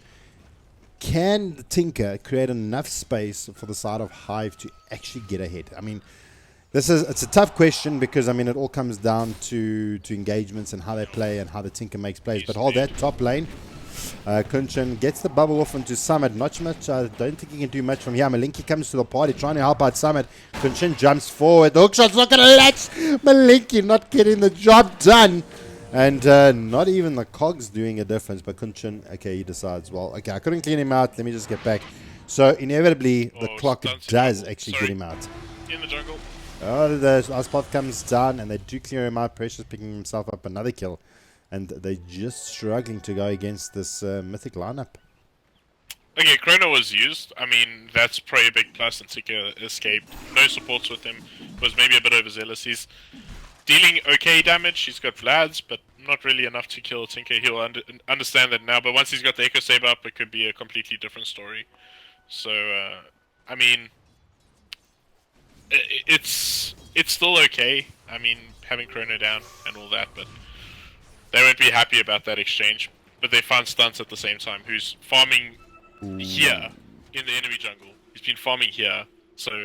Can the Tinker create enough space for the side of Hive to actually get ahead? I mean, it's a tough question because, I mean, it all comes down to engagements and how they play and how the Tinker makes plays. But hold that, top lane. Kunshin gets the bubble off into Summit. Not much. I don't think he can do much from here. Malinki comes to the party trying to help out Summit. Kunshin jumps forward. The hookshot's not going to latch. Malinki not getting the job done. And not even the cogs doing a difference. But Kunshin, okay, he decides, well, okay, I couldn't clean him out. Let me just get back. So inevitably, the clock does actually get him out. In the jungle. Oh, the Icepath comes down and they do clear him out. Precious picking himself up another kill. And they're just struggling to go against this Mythic lineup. Okay, Chrono was used. I mean, that's probably a big plus, and Tinker escaped. No supports with him. Was maybe a bit overzealous. He's dealing okay damage. He's got Vlads, but not really enough to kill Tinker. He'll understand that now. But once he's got the Echo Saber up, it could be a completely different story. So, I mean, it's still okay. I mean, having Chrono down and all that, but they won't be happy about that exchange. But they found Stunts at the same time, who's farming here in the enemy jungle. He's been farming here, so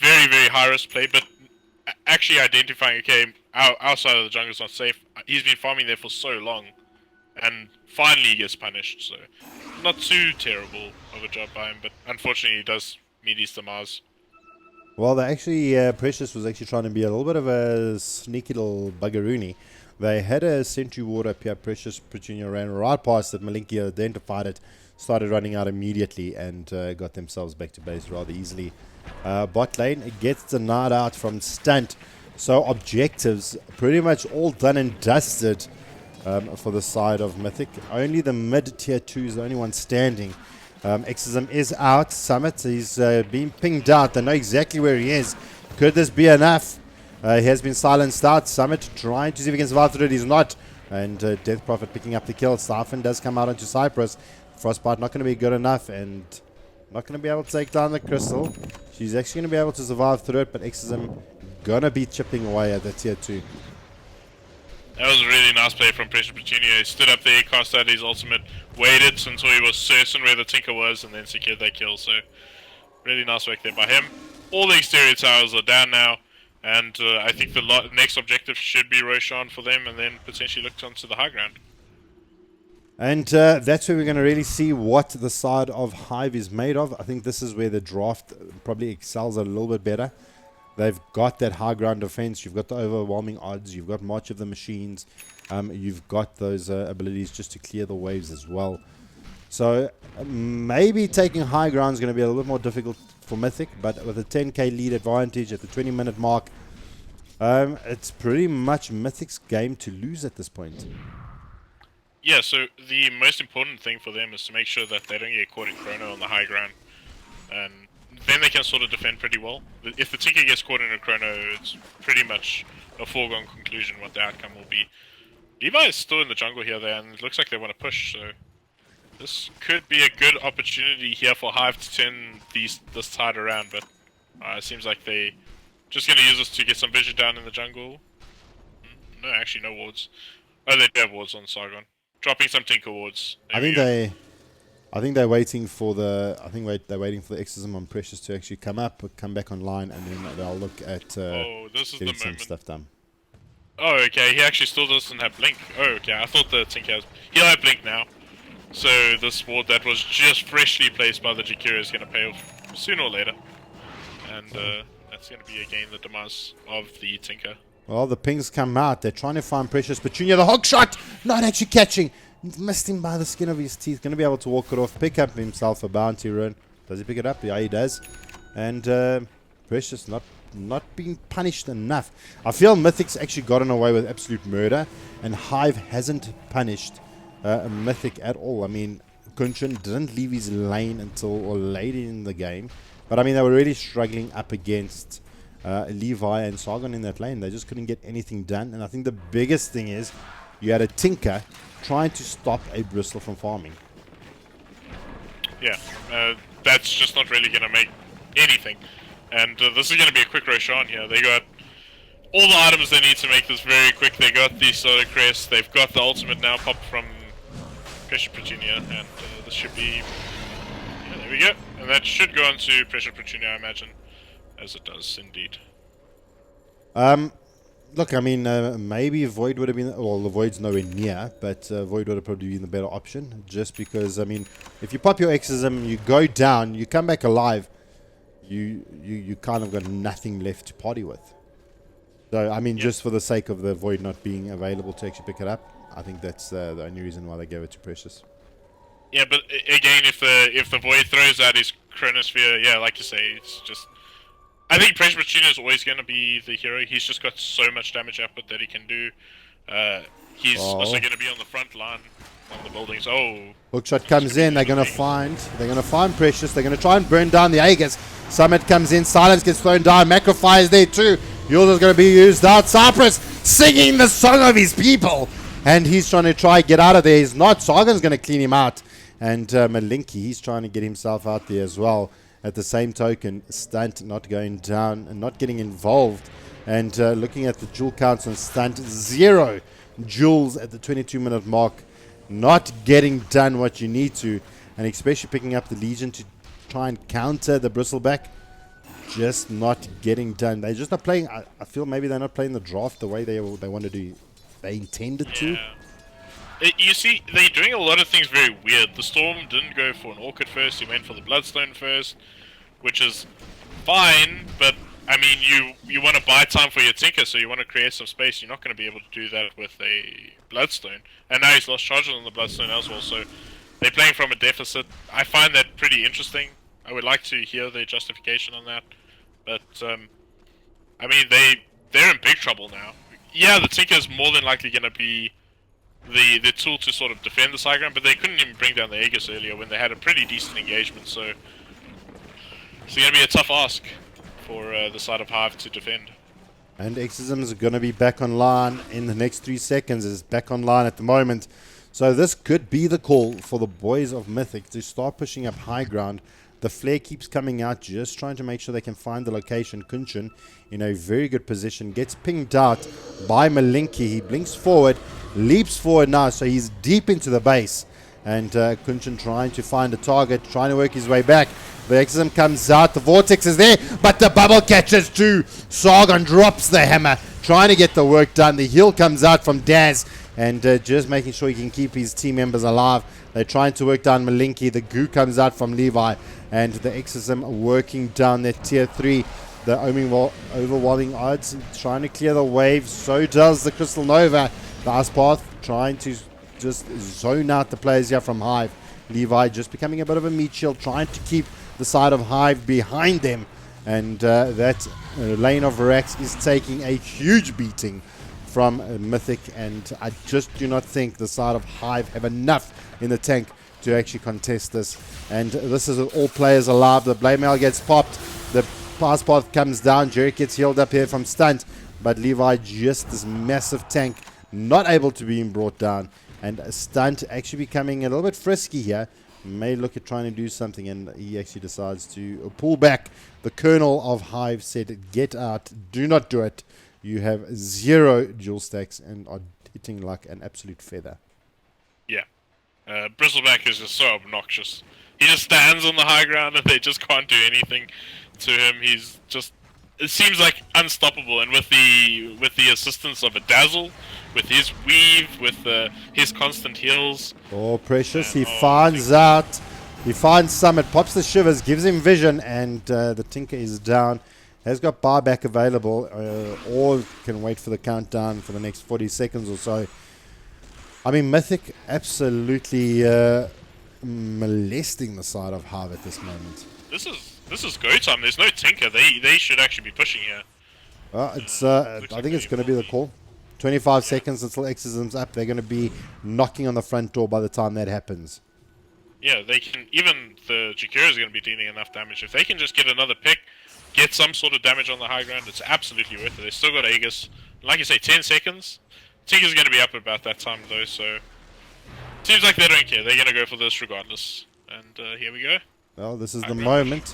very, very high risk play, but actually identifying, okay, our side of the jungle is not safe. He's been farming there for so long, and finally he gets punished. So, not too terrible of a job by him, but unfortunately he does meet his demise. Well, they actually, Precious was actually trying to be a little bit of a sneaky little buggeroony. They had a sentry ward up here. Precious Petunia ran right past it. Malinki identified it, started running out immediately, and got themselves back to base rather easily. Bot lane gets denied out from Stunt. So objectives pretty much all done and dusted for the side of Mythic. Only the mid tier 2 is the only one standing. Exism is out. Summit, he's been pinged out. They know exactly where he is. Could this be enough? He has been silenced out. Summit trying to see if he can survive through it. He's not. And Death Prophet picking up the kill. Siphon does come out onto Cypress. Frostbite not going to be good enough and not going to be able to take down the Crystal. She's actually going to be able to survive through it, but Exism going to be chipping away at the tier 2. That was a really nice play from Precious Petunia. He stood up there, cast out his ultimate, waited until he was certain where the Tinker was, and then secured that kill. So, really nice work there by him. All the exterior towers are down now, and I think the next objective should be Roshan for them, and then potentially look onto the high ground. And that's where we're going to really see what the side of Hive is made of. I think this is where the draft probably excels a little bit better. They've got that high ground defense. You've got the overwhelming odds. You've got March of the Machines. You've got those abilities just to clear the waves as well. So maybe taking high ground is going to be a little bit more difficult for Mythic. But with a 10k lead advantage at the 20-minute mark, it's pretty much Mythic's game to lose at this point. Yeah, so the most important thing for them is to make sure that they don't get caught in chrono on the high ground. And then they can sort of defend pretty well. If the Tinker gets caught in a chrono, it's pretty much a foregone conclusion what the outcome will be. Levi is still in the jungle here, there, and it looks like they want to push, so this could be a good opportunity here for Hive to turn this tide around, but it seems like they just going to use this to get some vision down in the jungle. No, actually no wards. Oh, they do have wards on Sargon. Dropping some Tinker wards. I think they're waiting for the. They're waiting for the Exism on Precious to actually come up, come back online, and then they'll look at this is getting the some moment. stuff done. Oh, okay. He actually still doesn't have Blink. Oh, okay. I thought the Tinker has. He'll have Blink now. So this ward that was just freshly placed by the Jakira is going to pay off sooner or later, and that's going to be again the demise of the Tinker. Well, the pings come out. They're trying to find Precious Petunia. The hook shot, not actually catching. Missed him by the skin of his teeth. Going to be able to walk it off. Pick up himself a bounty rune. Does he pick it up? Yeah, he does. And Precious not being punished enough. I feel Mythic's actually gotten away with absolute murder, and Hive hasn't punished Mythic at all. I mean, Kunshin didn't leave his lane until late in the game, but I mean they were really struggling up against Levi and Sargon in that lane. They just couldn't get anything done, and I think the biggest thing is you had a Tinker trying to stop a Bristle from farming. Yeah, that's just not really going to make anything. And this is going to be a quick Roshan here. They got all the items they need to make this very quick. They got the Soda Crest. They've got the ultimate now popped from Precious Petunia. And this should be... Yeah, there we go. And that should go on to Precious Petunia, I imagine. As it does, indeed. Look, I mean, maybe Void would have been... Well, the Void's nowhere near, but Void would have probably been the better option. Just because, I mean, if you pop your Exism, you go down, you come back alive, you kind of got nothing left to party with. So, I mean, just for the sake of the Void not being available to actually pick it up, I think that's the only reason why they gave it to Precious. Yeah, but again, if the Void throws out his Chronosphere, yeah, like you say, it's just... I think Precious Petunia is always going to be the hero. He's just got so much damage output that he can do. He's also going to be on the front line on the buildings. Hookshot comes in. They're going to find Precious. They're going to try and burn down the Aegis. Summit comes in. Silence gets thrown down. Macrofire is there too. Yours is going to be used out. Cypress singing the song of his people. And he's trying to get out of there. He's not. Sargon's going to clean him out. And Malinki, he's trying to get himself out there as well. At the same token, Stunt not going down and not getting involved. And looking at the jewel counts on Stunt, 0 jewels at the 22-minute mark. Not getting done what you need to. And especially picking up the Legion to try and counter the Bristleback. just not getting done. They're just not playing. I feel maybe they're not playing the draft the way they want to do. They intended to. Yeah. You see, they're doing a lot of things very weird. The Storm didn't go for an Orchid first, he went for the Bloodstone first, which is fine, but I mean, you want to buy time for your Tinker, so you want to create some space. You're not going to be able to do that with a Bloodstone. And now he's lost charges on the Bloodstone as well, so they're playing from a deficit. I find that pretty interesting. I would like to hear their justification on that. But, I mean, they're in big trouble now. Yeah, the Tinker is more than likely going to be the tool to sort of defend the Cyclone, but they couldn't even bring down the Aegis earlier when they had a pretty decent engagement, so it's going to be a tough ask for the side of Hive to defend. And Exorcism is going to be back online in the next 3 seconds. It's back online at the moment. So this could be the call for the boys of Mythic to start pushing up high ground. The flare keeps coming out, just trying to make sure they can find the location. Kunshin in a very good position, gets pinged out by Malinki. He blinks forward, leaps forward now, so he's deep into the base. And Kunshin trying to find a target, trying to work his way back. The Exorcism comes out, the Vortex is there, but the bubble catches too. Sargon drops the hammer, trying to get the work done. The heal comes out from Daz, and just making sure he can keep his team members alive. They're trying to work down Malinki. The goo comes out from Levi, and the Exorcism working down their tier 3. The overwhelming odds, trying to clear the wave. So does the Crystal Nova. The Ice Path trying to just zone out the players here from Hive. Levi just becoming a bit of a meat shield, trying to keep the side of Hive behind them. And that lane of Rax is taking a huge beating from Mythic. And I just do not think the side of Hive have enough in the tank to actually contest this. And this is all players alive. The Blade Mail gets popped. The Pass Path comes down. Jerry gets healed up here from Stunt. But Levi, just this massive tank, not able to be brought down. And Stunt actually becoming a little bit frisky here. May look at trying to do something, and he actually decides to pull back. The Colonel of Hive said, get out. Do not do it. You have 0 dual stacks and are hitting like an absolute feather. Yeah. Bristleback is just so obnoxious. He just stands on the high ground and they just can't do anything to him. He's just... It seems like unstoppable, and with the assistance of a Dazzle, with his weave, with his constant heals. Oh, Precious, he finds out. He finds Summit, pops the shivers, gives him vision, and the Tinker is down. Has got buyback available, or can wait for the countdown for the next 40 seconds or so. I mean, Mythic absolutely molesting the side of Hive at this moment. This is go time. There's no Tinker. They should actually be pushing here. Well, it's I think it's going to be the call. 25 seconds until Exorcism's up. They're going to be knocking on the front door by the time that happens. Yeah, they can. Even the Jakira is going to be dealing enough damage. If they can just get another pick, get some sort of damage on the high ground, it's absolutely worth it. They still got Aegis. Like you say, 10 seconds. Tinker's going to be up about that time though, so seems like they don't care. They're going to go for this regardless. And here we go. Well, this is the moment.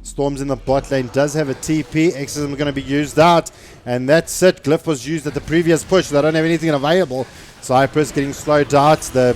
Storm's in the bot lane, does have a TP. Exorcism going to be used out, and that's it. Glyph was used at the previous push. They don't have anything available. Cypress getting slowed out. The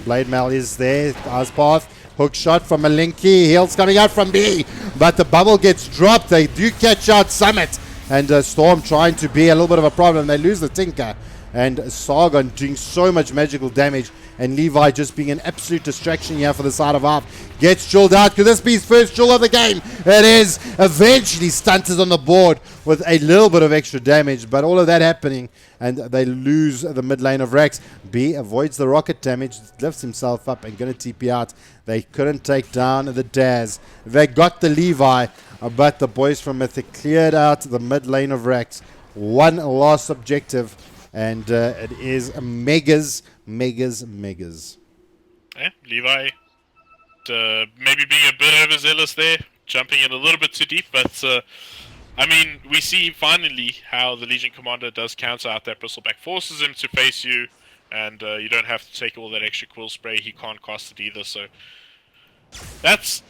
Blade Mail is there. Ice Path. Hook shot from Malinki. Heals coming out from B, but the bubble gets dropped. They do catch out Summit, and Storm trying to be a little bit of a problem. They lose the Tinker, and Sargon doing so much magical damage, and Levi just being an absolute distraction here for the side of Hive. Gets chilled out. Could this be his first chill of the game? It is. Eventually Stunters on the board with a little bit of extra damage, but all of that happening, and they lose the mid lane of Rex. B avoids the rocket damage, lifts himself up and going to TP out. They couldn't take down the Daz. They got the Levi, but the boys from Mythic cleared out the mid lane of Rex. One last objective, and it is megas. Yeah, Levi maybe being a bit overzealous there, jumping in a little bit too deep, but I mean, we see finally how the Legion Commander does counter out that Bristleback, forces him to face you, and you don't have to take all that extra quill spray. He can't cast it either, so that's,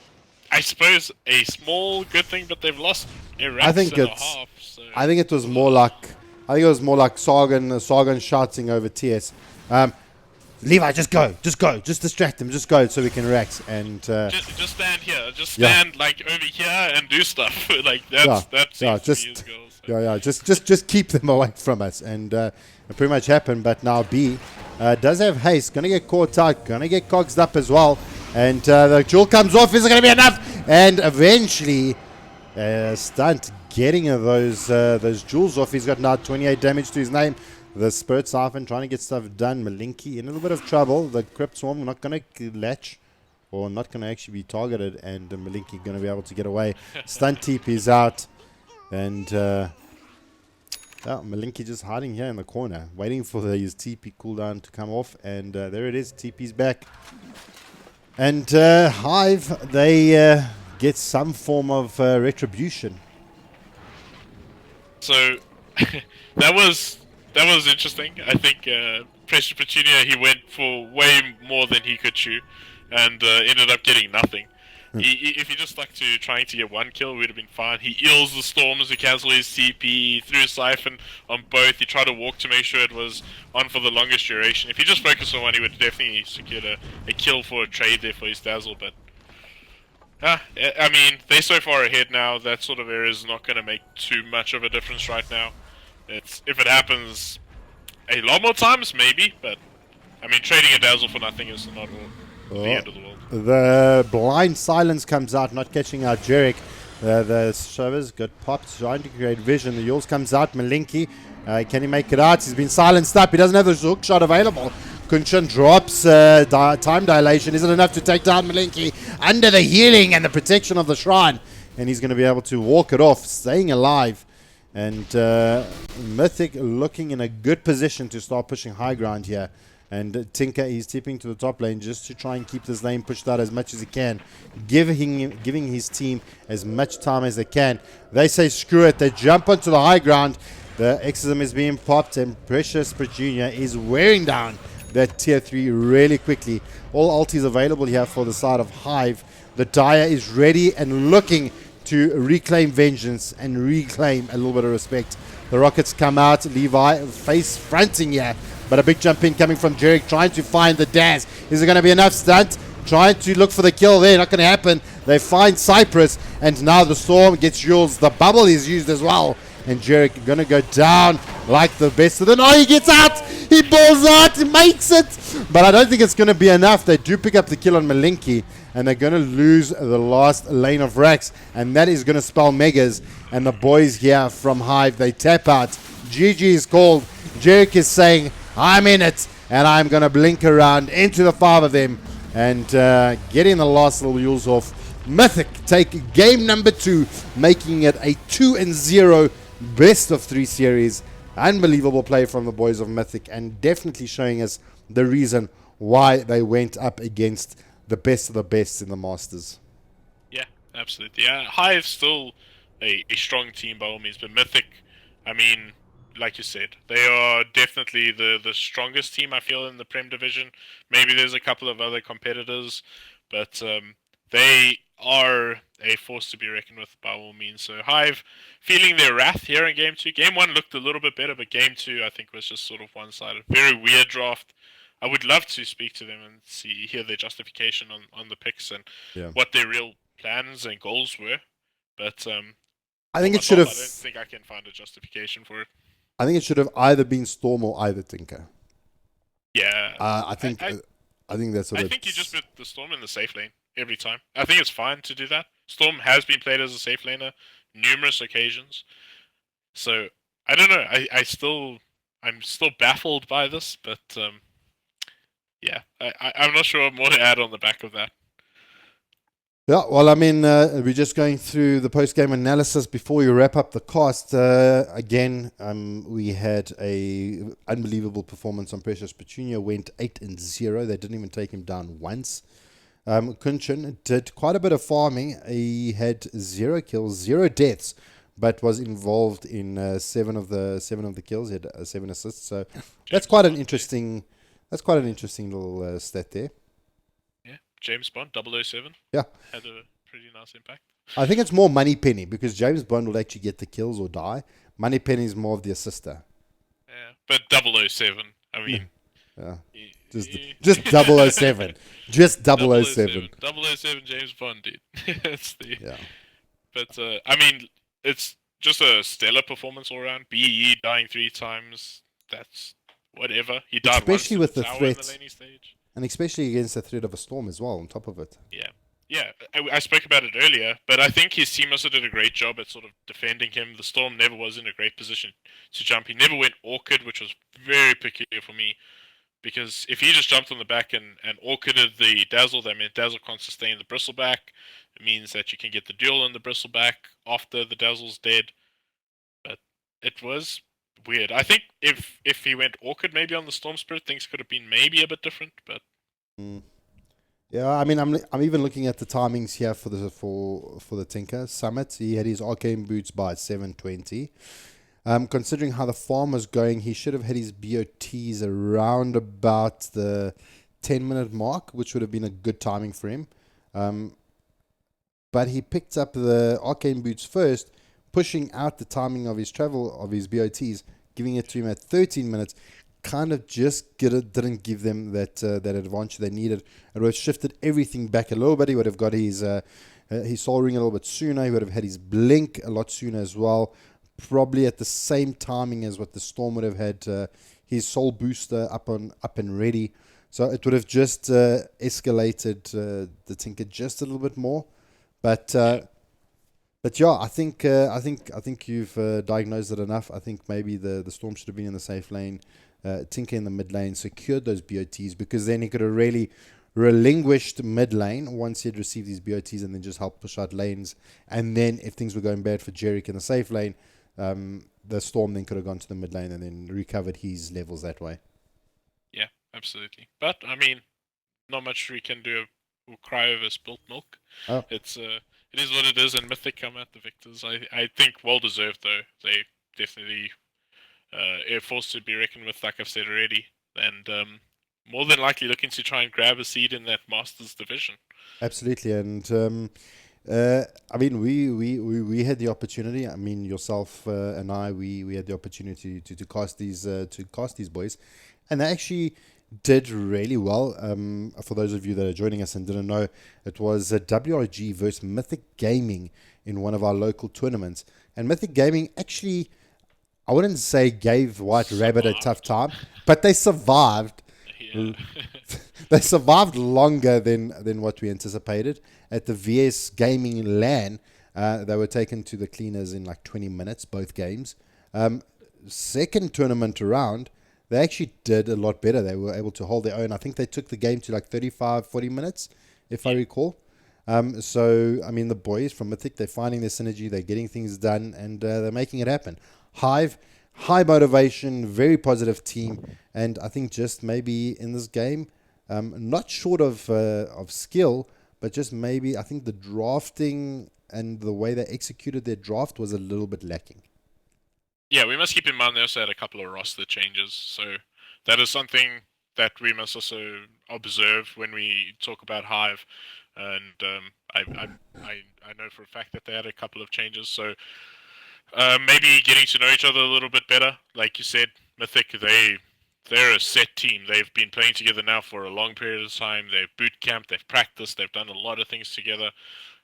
I suppose, a small good thing, but they've lost a Rax and a half. So. I think it was more like Sargon shouting over TS. Levi, just go, just distract him, just go, so we can relax. And Just stand here. Just yeah, stand like over here and do stuff. Like yeah, that yeah, seems to be his just goal. So. yeah, just keep them away from us, and it pretty much happened. But now B does have haste, gonna get caught out, gonna get cogsed up as well, and the jewel comes off. Is it gonna be enough? And eventually, Stunt getting those jewels off. He's got now 28 damage to his name. The Spirit Siphon trying to get stuff done. Malinky in a little bit of trouble. The Crypt Swarm not going to latch, or not going to actually be targeted, and Malinky going to be able to get away. Stunt TP is out, and Malinky just hiding here in the corner, waiting for his TP cooldown to come off, and there it is. TP's back, and Hive they get some form of retribution. So that was interesting. I think Precious Petunia, he went for way more than he could chew, and ended up getting nothing. If he just stuck to trying to get one kill, we would have been fine. He eels the storms to cancel his CP, threw a siphon on both. He tried to walk to make sure it was on for the longest duration. If he just focused on one, he would definitely secured a kill for a trade there for his Dazzle, but I mean, they're so far ahead now, that sort of area is not going to make too much of a difference right now. If it happens a lot more times, maybe, but I mean, trading a Dazzle for nothing is not the end of the world. The blind silence comes out, not catching out Jerick. The Shovers got popped, trying to create vision. The Yules comes out, Malinky. Can he make it out? He's been silenced up. He doesn't have the hook shot available. Kunshan drops time dilation. Isn't enough to take down Malinky under the healing and the protection of the shrine. And he's going to be able to walk it off, staying alive. And Mythic looking in a good position to start pushing high ground here. And Tinker is tipping to the top lane just to try and keep this lane pushed out as much as he can, giving his team as much time as they can. They say screw it. They jump onto the high ground. The Exorcism is being popped, and Precious Petunia is wearing down that tier 3 really quickly. All ultis available here for the side of Hive. The Dire is ready and looking to reclaim vengeance and reclaim a little bit of respect. The rockets come out. Levi face fronting here, but a big jump in coming from Jerick, trying to find the Daz. Is it going to be enough? Stunt trying to look for the kill there. Not going to happen. They find Cypress, and now the Storm gets Jules. The bubble is used as well, and Jerick going to go down like the best of them. Oh, he gets out. He balls out. He makes it. But I don't think it's going to be enough. They do pick up the kill on Malinky, and they're going to lose the last lane of Rax, and that is going to spell Megas. And the boys here from Hive, they tap out. GG is called. Jerick is saying, I'm in it, and I'm going to blink around into the 5 of them and getting the last little wheels off. Mythic take game number 2, making it a 2-0 best of 3 series. Unbelievable play from the boys of Mythic, and definitely showing us the reason why they went up against the best of the best in the Masters. Yeah, absolutely. Yeah, Hive's still a strong team by all means, but Mythic, I mean, like you said, they are definitely the strongest team, I feel, in the Prem division. Maybe there's a couple of other competitors, but they are a force to be reckoned with by all means. So Hive feeling their wrath here in Game 2. Game 1 looked a little bit better, but Game 2 I think was just sort of one-sided. Very weird draft. I would love to speak to them and hear their justification on the picks and what their real plans and goals were. But I think it should have. I don't think I can find a justification for it. I think it should have either been Storm or either Tinker. Yeah, I think that's what I think you just put the Storm in the safe lane every time. I think it's fine to do that. Storm has been played as a safe laner numerous occasions. So I don't know. I'm still baffled by this, but yeah, I'm not sure more to add on the back of that. Yeah, well, I mean, we're just going through the post-game analysis before we wrap up the cast. Again, we had a unbelievable performance on Precious Petunia, went 8-0. They didn't even take him down once. Kunshan did quite a bit of farming. He had 0 kills, 0 deaths, but was involved in 7 of the kills. He had 7 assists. So that's quite an interesting little stat there. James Bond 007 had a pretty nice impact. I think it's more Moneypenny, because James Bond will actually get the kills or die. Moneypenny is more of the assister. Yeah, but 007, I mean, Yeah. Just Eh, just double o seven. Just double o Double O seven. Seven, 007 James Bond, dude. It's the Yeah. but I mean, it's just a stellar performance all around. BE dying 3 times. That's whatever. He died once Especially to the with the tower in the threat, laning stage. and especially against the threat of a storm as well, on top of it. Yeah. Yeah, I spoke about it earlier, but I think his team also did a great job at sort of defending him. The Storm never was in a great position to jump. He never went awkward, which was very peculiar for me. Because if he just jumped on the back and orchided the Dazzle, that meant Dazzle can't sustain the Bristleback. It means that you can get the duel on the Bristleback after the Dazzle's dead. But it was weird. I think if he went Orchid maybe on the Storm Spirit, things could have been maybe a bit different. But Mm. Yeah, I mean, I'm even looking at the timings here for the Tinker Summit. He had his arcane boots by 7:20. Considering how the farm was going, he should have had his BOTs around about the 10-minute mark, which would have been a good timing for him. Um, but he picked up the arcane boots first, pushing out the timing of his travel of his BOTs, giving it to him at 13 minutes. Kind of just didn't give them that advantage they needed. It would have shifted everything back a little bit. He would have got his soul ring a little bit sooner. He would have had his blink a lot sooner as well. Probably at the same timing as what the Storm would have had his soul booster up and ready. So it would have just escalated the Tinker just a little bit more. But yeah, but yeah, I think you've diagnosed it enough. I think maybe the Storm should have been in the safe lane, Tinker in the mid lane, secured those BOTs, because then he could have really relinquished mid lane once he had received these BOTs, and then just help push out lanes. And then if things were going bad for Jerick in the safe lane, the Storm then could have gone to the mid lane and then recovered his levels that way. yeah, absolutely. But I mean, not much we can do. We'll cry over spilt milk. Oh, It is what it is, and Mythic come out the victors. I think well deserved though. They definitely Air Force to be reckoned with, like I've said already, and more than likely looking to try and grab a seed in that Masters division. absolutely. And I mean, we had the opportunity. I mean, yourself and I, we had the opportunity to cast these boys, and they actually did really well. For those of you that are joining us and didn't know, it was a WRG versus Mythic Gaming in one of our local tournaments, and Mythic Gaming actually, I wouldn't say gave White Rabbit a tough Survived. time, but they survived. Yeah. They survived longer than what we anticipated. At the VS Gaming LAN, they were taken to the cleaners in like 20 minutes, both games. Second tournament around, they actually did a lot better. They were able to hold their own. I think they took the game to like 35, 40 minutes, if I Yeah. recall. So, I mean, the boys from Mythic, they're finding their synergy, they're getting things done, and they're making it happen. Hive, high motivation, very positive team, and I think just maybe in this game, not short of skill, but just maybe I think the drafting and the way they executed their draft was a little bit lacking. Yeah, we must keep in mind they also had a couple of roster changes, so that is something that we must also observe when we talk about Hive. And I know for a fact that they had a couple of changes, so maybe getting to know each other a little bit better. Like you said, Mythic, they're a set team. They've been playing together now for a long period of time. They've boot camped, they've practiced, they've done a lot of things together.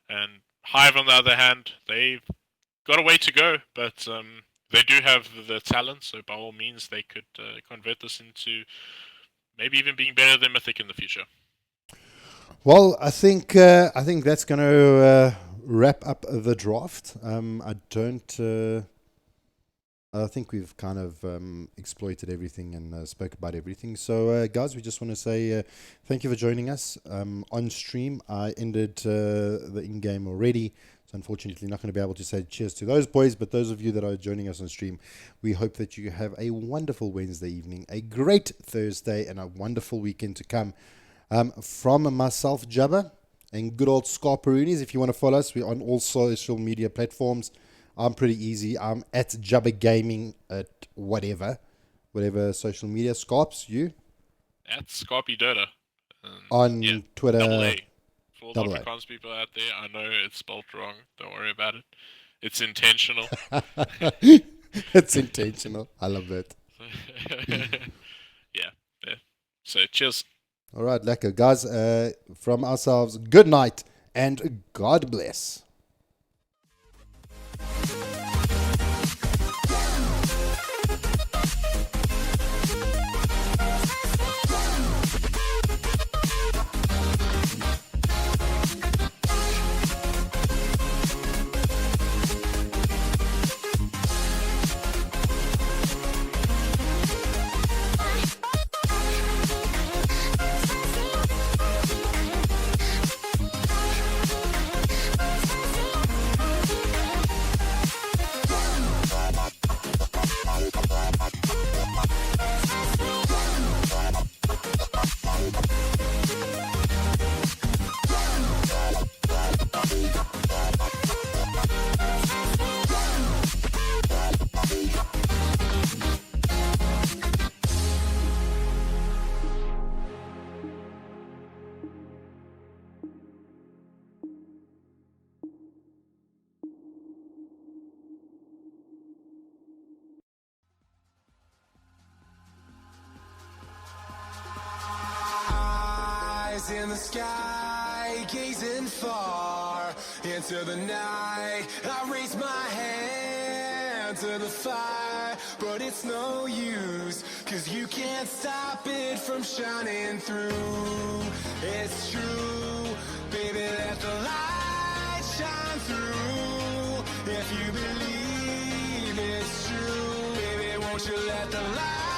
And Hive, on the other hand, they've got a way to go, but they do have the talent. So by all means, they could convert this into maybe even being better than Mythic in the future. Well, I think that's going to wrap up the draft. I don't. I think we've kind of exploited everything and spoke about everything. So, guys, we just want to say thank you for joining us on stream. I ended the in-game already, so unfortunately not going to be able to say cheers to those boys. But those of you that are joining us on stream, we hope that you have a wonderful Wednesday evening, a great Thursday, and a wonderful weekend to come. From myself, Jabba, and good old Scarperoonies. If you want to follow us, we're on all social media platforms. I'm pretty easy. I'm at Jabba Gaming at whatever social media. Scarps, you That's Scarpy Dota. Yeah, on double Twitter, A. For all the double A. Afrikaans people out there, I know it's spelled wrong. Don't worry about it. It's intentional. It's intentional. I love it. Yeah, yeah. So cheers. All right, lekker. Guys, from ourselves, good night and God bless. Eyes in the sky, gazing far into the night. I raise my hand to the fire, but it's no use, 'cause you can't stop it from shining through. It's true, baby, let the light shine through. If you believe it's true, baby, won't you let the light